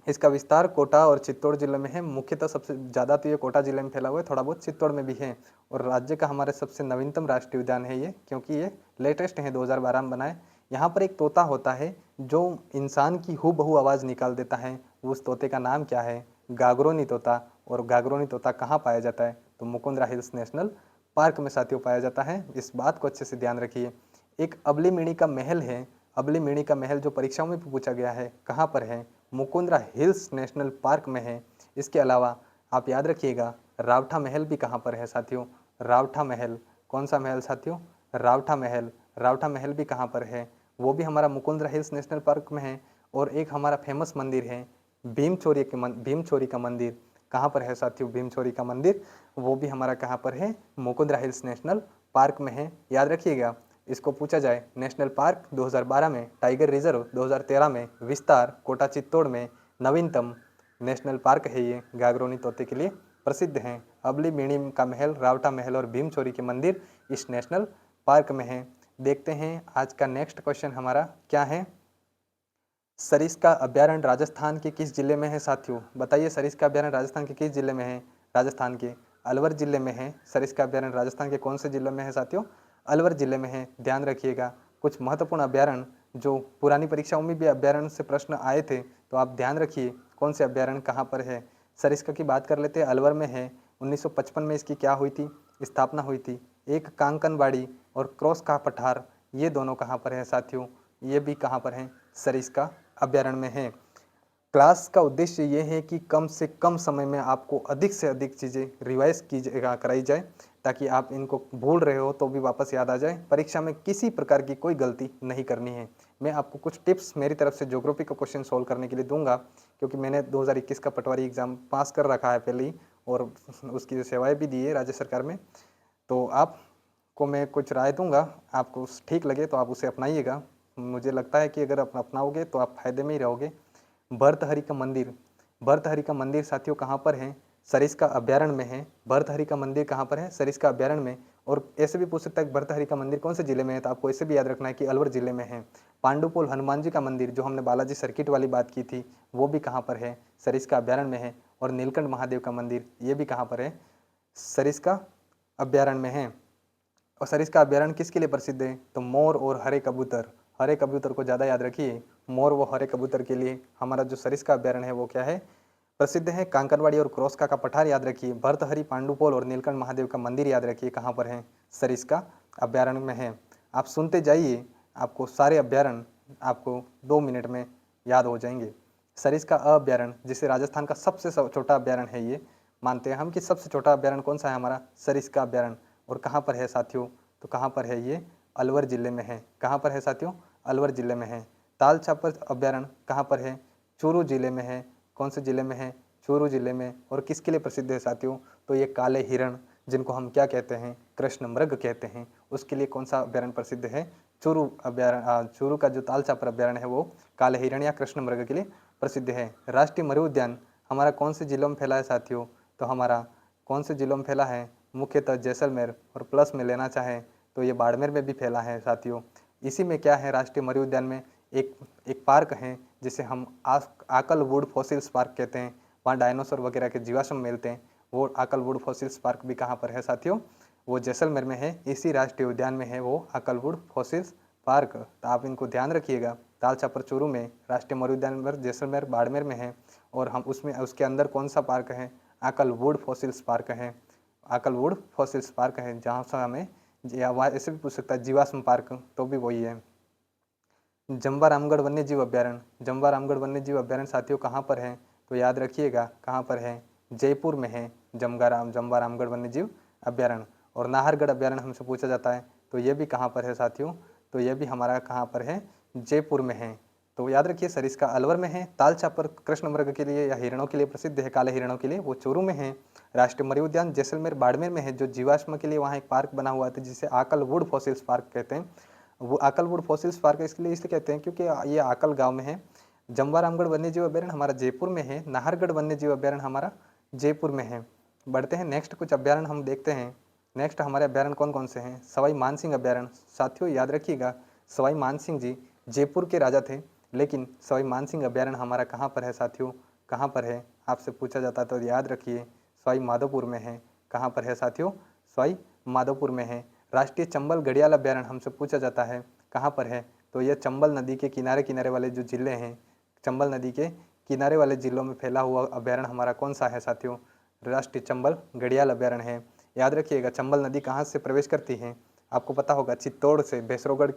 इसका विस्तार कोटा और चित्तौड़ जिले में है। मुख्यतः सबसे ज़्यादा तो ये कोटा जिले में फैला हुआ है, थोड़ा बहुत चित्तौड़ में भी है। और राज्य का हमारे सबसे नवीनतम राष्ट्रीय उद्यान है ये, क्योंकि ये लेटेस्ट है, 2012 में बनाए। यहाँ पर एक तोता होता है जो इंसान की हूबहू आवाज़ निकाल देता है। उस तोते का नाम क्या है, गागरोनी तोता। और गागरोनी तोता कहाँ पाया जाता है, तो मुकुंदरा हिल्स नेशनल पार्क में साथियों पाया जाता है। इस बात को अच्छे से ध्यान रखिए। एक अबली मिणी का महल है, अबली मिणी का महल जो परीक्षाओं में भी पूछा गया है, कहाँ पर है, मुकुंदरा हिल्स नेशनल पार्क में है। इसके अलावा आप याद रखिएगा रावठा महल भी कहाँ पर है साथियों, रावठा महल, कौन सा महल साथियों, रावठा महल। रावठा महल भी कहाँ पर है, वो भी हमारा मुकुंदरा हिल्स नेशनल पार्क में है। और एक हमारा फेमस मंदिर है भीमचोरी का मंदिर, कहाँ पर है साथियों, भीमचोरी का मंदिर, वो भी हमारा कहाँ पर है, मुकुंदरा हिल्स नेशनल पार्क में है। याद रखिएगा, इसको पूछा जाए नेशनल पार्क 2012 में, टाइगर रिजर्व 2013 में, विस्तार कोटा चित्तौड़ में, नवीनतम नेशनल पार्क है ये, गागरोनी तोते के लिए प्रसिद्ध हैं। अबली मिणी का महल, रावटा महल और भीमचोरी के मंदिर इस नेशनल पार्क में हैं। देखते हैं आज का नेक्स्ट क्वेश्चन हमारा क्या है, सरिस्का अभ्यारण्य राजस्थान के किस जिले में है साथियों, बताइए सरिस्का अभ्यारण्य राजस्थान के किस जिले में है, राजस्थान के अलवर जिले में है। सरिस्का अभ्यारण्य राजस्थान के कौन से जिले में है साथियों, अलवर जिले में है। ध्यान रखिएगा, कुछ महत्वपूर्ण अभ्यारण्य जो पुरानी परीक्षाओं में भी अभ्यारण्य से प्रश्न आए थे, तो आप ध्यान रखिए कौन से अभ्यारण्य कहाँ पर है। सरिस्का की बात कर लेते हैं, अलवर में है। 1955 में इसकी क्या हुई थी, स्थापना हुई थी। एक कांकनबाड़ी और क्रॉस का पठार, ये दोनों कहाँ पर है साथियों, ये भी कहाँ पर हैं, सरिस्का अभ्यारण्य में है। क्लास का उद्देश्य ये है कि कम से कम समय में आपको अधिक से अधिक चीज़ें रिवाइज कराई जाए, ताकि आप इनको भूल रहे हो तो भी वापस याद आ जाए। परीक्षा में किसी प्रकार की कोई गलती नहीं करनी है। मैं आपको कुछ टिप्स मेरी तरफ से ज्योग्राफी का क्वेश्चन सोल्व करने के लिए दूंगा, क्योंकि मैंने 2021 का पटवारी एग्ज़ाम पास कर रखा है पहले ही, और उसकी सेवाएँ भी दी है राज्य सरकार में। तो आपको मैं कुछ राय दूँगा, आपको ठीक लगे तो आप उसे अपनाइएगा। मुझे लगता है कि अगर आप अपनाओगे तो आप फ़ायदे में ही रहोगे। भर्तहरि का मंदिर, भर्तहरि का मंदिर साथियों कहाँ पर है? सरिस्का अभयारण्य में है। भर्तहरि का मंदिर कहाँ पर है? सरिस्का अभयारण्य में। और ऐसे भी पूछ सकता है कि भर्तहरि का मंदिर कौन से जिले में है? तो आपको ऐसे भी याद रखना है कि अलवर जिले में है। पांडुपुल हनुमान जी का मंदिर, जो हमने बालाजी सर्किट वाली बात की थी, वो भी कहाँ पर है? सरिस्का अभयारण्य में है। और नीलकंठ महादेव का मंदिर, ये भी कहाँ पर है? सरिस्का अभयारण्य में है। और सरिस्का अभयारण्य किसके लिए प्रसिद्ध है? तो मोर और हरे कबूतर, हरे कबूतर को ज़्यादा याद रखिए, मोर व हरे कबूतर के लिए हमारा जो सरिस्का अभयारण्य है वो क्या है? प्रसिद्ध है। कांकरवाड़ी और क्रोस्का का पठार याद रखिए। भर्तहरि, पांडुपोल और नीलकंठ महादेव का मंदिर याद रखिए, कहाँ पर है? सरिस्का अभयारण्य में है। आप सुनते जाइए, आपको सारे अभयारण्य आपको 2 मिनट में याद हो जाएंगे। सरिस्का अभयारण्य, जिसे राजस्थान का सबसे छोटा अभयारण्य है, ये मानते हैं हम कि सबसे छोटा अभयारण्य कौन सा है हमारा? सरिस्का अभयारण्य। और कहाँ पर है साथियों? तो कहाँ पर है ये? अलवर जिले में है। कहाँ पर है साथियों? अलवर जिले में है। ताल छापर अभयारण्य कहाँ पर है? चूरू जिले में है। कौन से जिले में है? चूरू जिले में। और किसके लिए प्रसिद्ध है साथियों? तो ये काले हिरण, जिनको हम क्या कहते हैं? कृष्ण मृग कहते हैं, उसके लिए कौन सा अभयारण्य प्रसिद्ध है? चूरू अभयारण्य। चूरू का जो ताल छापर अभयारण्य है वो काले हिरण या कृष्ण मृग के लिए प्रसिद्ध है। राष्ट्रीय मरु उद्यान हमारा कौन से जिलों में फैला है साथियों? तो हमारा कौन से जिलों में फैला है? मुख्यतः जैसलमेर, और प्लस में लेना चाहें तो ये बाड़मेर में भी फैला है साथियों। इसी में क्या है? राष्ट्रीय मरु उद्यान में एक एक पार्क है जिसे हम आकलवुड फॉसिल्स पार्क कहते हैं। वहाँ डायनासोर वगैरह के जीवाश्म मिलते हैं। वो आकलवुड फॉसिल्स पार्क भी कहाँ पर है साथियों? वो जैसलमेर में है। इसी राष्ट्रीय उद्यान में है वो आकलवुड फॉसिल्स पार्क। तो आप इनको ध्यान रखिएगा। ताल छापर चूरू में, राष्ट्रीय मरु उद्यान पर जैसलमेर बाड़मेर में है। और हम उसमें उसके अंदर कौन सा पार्क है? आकलवुड फॉसिल्स पार्क है। आकलवुड फॉसिल्स पार्क है, जहाँ से हमें या वहाँ ऐसे भी पूछ सकता है जीवाश्म पार्क, तो भी वही है। जम्बा रामगढ़ वन्य जीव अभ्यारण्य, जम्बा रामगढ़ वन्य जीव अभ्यारण्य साथियों कहाँ पर है? तो याद रखिएगा कहाँ पर है? जयपुर में है जम्बा रामगढ़ वन्य जीव अभ्यारण्य। और नाहरगढ़ अभ्यारण्य हमसे पूछा जाता है, तो ये भी कहाँ पर है साथियों? तो ये भी हमारा कहाँ पर है? जयपुर में है। तो याद रखिए, सरिस्का अलवर में है। ताल छापर कृष्ण मृग के लिए या हिरणों के लिए प्रसिद्ध है, काले हिरणों के लिए, वो चूरू में है। राष्ट्रीय मरु उद्यान जैसलमेर बाड़मेर में है, जो जीवाश्म के लिए वहाँ एक पार्क बना हुआ था जिसे आकलवुड फॉसिल्स पार्क कहते हैं। वो आकलवुड फॉसिल्स पार्क इसलिए कहते हैं क्योंकि ये आकल गांव में है। जम्बा रामगढ़ वन्य जीव अभ्यारण्य हमारा जयपुर में है। नाहरगढ़ वन्य जीव अभ्यारण्य हमारा जयपुर में है। बढ़ते हैं नेक्स्ट, कुछ अभ्यारण्य हम देखते हैं। नेक्स्ट हमारे अभ्यारण्य कौन कौन से हैं? सवाई मानसिंह अभ्यारण्य साथियों याद रखिएगा, सवाई मानसिंह जी जयपुर के राजा थे, लेकिन सवाई मानसिंह अभ्यारण्य हमारा कहाँ पर है साथियों? कहाँ पर है? आपसे पूछा जाता है तो याद रखिए, सवाई माधोपुर में है। कहाँ पर है साथियों? सवाई माधोपुर में है। राष्ट्रीय चंबल घड़ियाल अभ्यारण्य हमसे पूछा जाता है, कहाँ पर है? तो यह चंबल नदी के किनारे किनारे वाले जो जिले हैं, चंबल नदी के किनारे वाले जिलों में फैला हुआ अभ्यारण्य हमारा कौन सा है साथियों? राष्ट्रीय चंबल घड़ियाल अभ्यारण्य है। याद रखिएगा, चंबल नदी कहाँ से प्रवेश करती है? आपको पता होगा, चित्तौड़ से, भैंसरोगढ़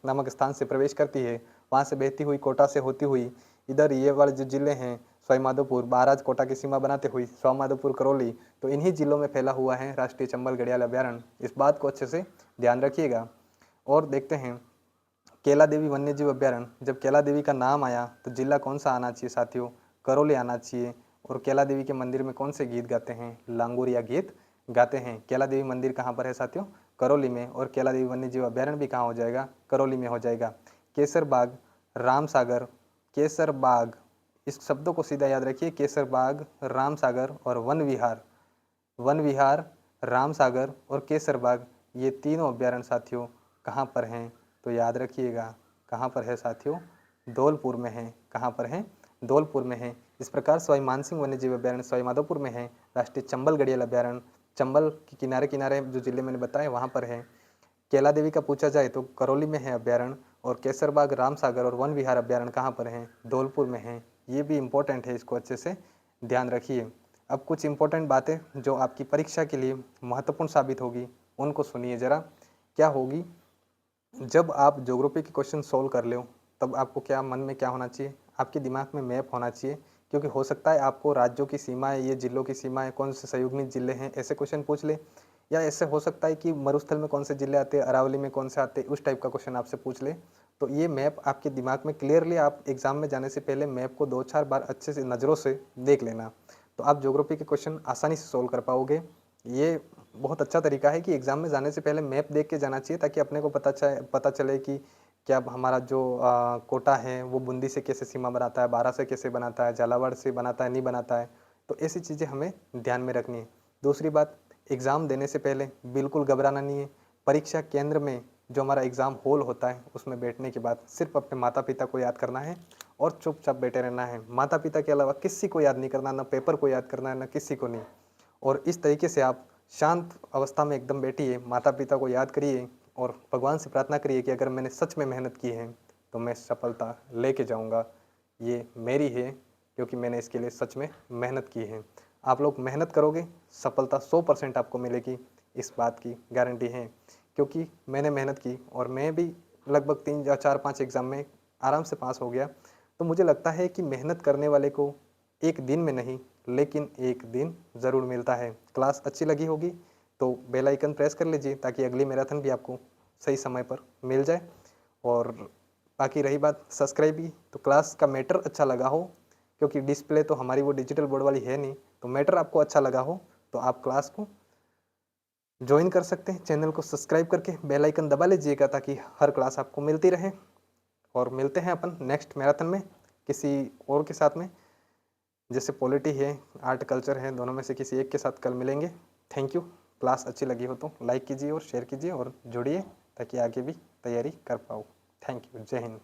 नामक स्थान से प्रवेश करती है। वहाँ से बहती हुई कोटा से होती हुई इधर ये वाले जो जिले हैं, सवाईमाधोपुर, महाराज कोटा की सीमा बनाते हुई सवाईमाधोपुर, करौली, तो इन्हीं जिलों में फैला हुआ है राष्ट्रीय चंबल घड़ियाल अभ्यारण्य। इस बात को अच्छे से ध्यान रखिएगा। और देखते हैं केला देवी वन्य जीव अभ्यारण्य। जब केला देवी का नाम आया तो जिला कौन सा आना चाहिए साथियों? करौली आना चाहिए। और केला देवी के मंदिर में कौन से गीत गाते हैं? लांगुरिया गीत गाते हैं। केला देवी मंदिर कहाँ पर है साथियों? करौली में। और केला देवी वन्य जीव अभ्यारण्य भी कहाँ हो जाएगा? करौली में हो जाएगा। केसर बाग, राम सागर, केसर बाग, इस शब्दों को सीधा याद रखिए, केसर बाग, राम सागर और वन विहार। वन विहार, राम सागर और केसर बाग, ये तीनों अभ्यारण्य साथियों कहाँ पर हैं? तो याद रखिएगा, कहाँ पर है साथियों? धौलपुर में है। कहाँ पर है? धौलपुर में है। इस प्रकार सवाई मानसिंह वन्य जीव अभ्यारण्य सवाई माधोपुर में है। राष्ट्रीय चंबल घड़ियाल अभ्यारण्य चंबल के किनारे किनारे जो जिले मैंने बताए वहाँ पर है। केला देवी का पूछा जाए तो करौली में है अभ्यारण्य। और केसरबाग, राम सागर और वन विहार अभ्यारण्य कहाँ पर हैं? धौलपुर में हैं। ये भी इम्पोर्टेंट है, इसको अच्छे से ध्यान रखिए। अब कुछ इंपॉर्टेंट बातें जो आपकी परीक्षा के लिए महत्वपूर्ण साबित होगी, उनको सुनिए ज़रा। क्या होगी? जब आप ज्योग्राफी के क्वेश्चन सोल्व कर लो, तब आपको क्या मन में क्या होना चाहिए? आपके दिमाग में मैप होना चाहिए, क्योंकि हो सकता है आपको राज्यों की सीमाएं, ये जिलों की सीमाएं, कौन से संयुग्मित जिले हैं, ऐसे क्वेश्चन पूछ ले। या ऐसे हो सकता है कि मरुस्थल में कौन से जिले आते हैं, अरावली में कौन से आते हैं, उस टाइप का क्वेश्चन आपसे पूछ ले। तो ये मैप आपके दिमाग में क्लियरली, आप एग्जाम में जाने से पहले मैप को 2-4 बार अच्छे से नज़रों से देख लेना, तो आप ज्योग्राफी के क्वेश्चन आसानी से सोल्व कर पाओगे। ये बहुत अच्छा तरीका है कि एग्ज़ाम में जाने से पहले मैप देख के जाना चाहिए, ताकि अपने को पता चले कि क्या हमारा जो कोटा है वो बूंदी से कैसे सीमा बनाता है, बारा से कैसे बनाता है, झालावाड़ से बनाता है, नहीं बनाता है। तो ऐसी चीज़ें हमें ध्यान में रखनी है। दूसरी बात, एग्ज़ाम देने से पहले बिल्कुल घबराना नहीं है। परीक्षा केंद्र में जो हमारा एग्ज़ाम हॉल होता है, उसमें बैठने के बाद सिर्फ अपने माता-पिता को याद करना है और चुपचाप बैठे रहना है। माता-पिता के अलावा किसी को याद नहीं करना, ना पेपर को याद करना है, ना किसी को नहीं। और इस तरीके से आप शांत अवस्था में एकदम बैठिए, माता-पिता को याद करिए और भगवान से प्रार्थना करिए कि अगर मैंने सच में मेहनत की है, तो मैं सफलता लेके जाऊँगा। ये मेरी है, क्योंकि मैंने इसके लिए सच में मेहनत की है। आप लोग मेहनत करोगे, सफलता 100% आपको मिलेगी, इस बात की गारंटी है। क्योंकि मैंने मेहनत की और मैं भी लगभग 3 या 4-5 एग्ज़ाम में आराम से पास हो गया। तो मुझे लगता है कि मेहनत करने वाले को एक दिन में नहीं, लेकिन एक दिन ज़रूर मिलता है। क्लास अच्छी लगी होगी तो बेल आइकन प्रेस कर लीजिए, ताकि अगली मैराथन भी आपको सही समय पर मिल जाए। और बाकी रही बात सब्सक्राइब की, तो क्लास का मैटर अच्छा लगा हो, क्योंकि डिस्प्ले तो हमारी वो डिजिटल बोर्ड वाली है नहीं, तो मैटर आपको अच्छा लगा हो तो आप क्लास को ज्वाइन कर सकते हैं। चैनल को सब्सक्राइब करके बेल आइकन दबा लीजिएगा, ताकि हर क्लास आपको मिलती रहे। और मिलते हैं अपन नेक्स्ट मैराथन में किसी और के साथ में, जैसे पॉलिटी है, आर्ट कल्चर है, दोनों में से किसी एक के साथ कल मिलेंगे। Thank you. क्लास अच्छी लगी हो तो लाइक कीजिए और शेयर कीजिए और जुड़िए, ताकि आगे भी तैयारी कर पाओ। Thank you. जय हिंद।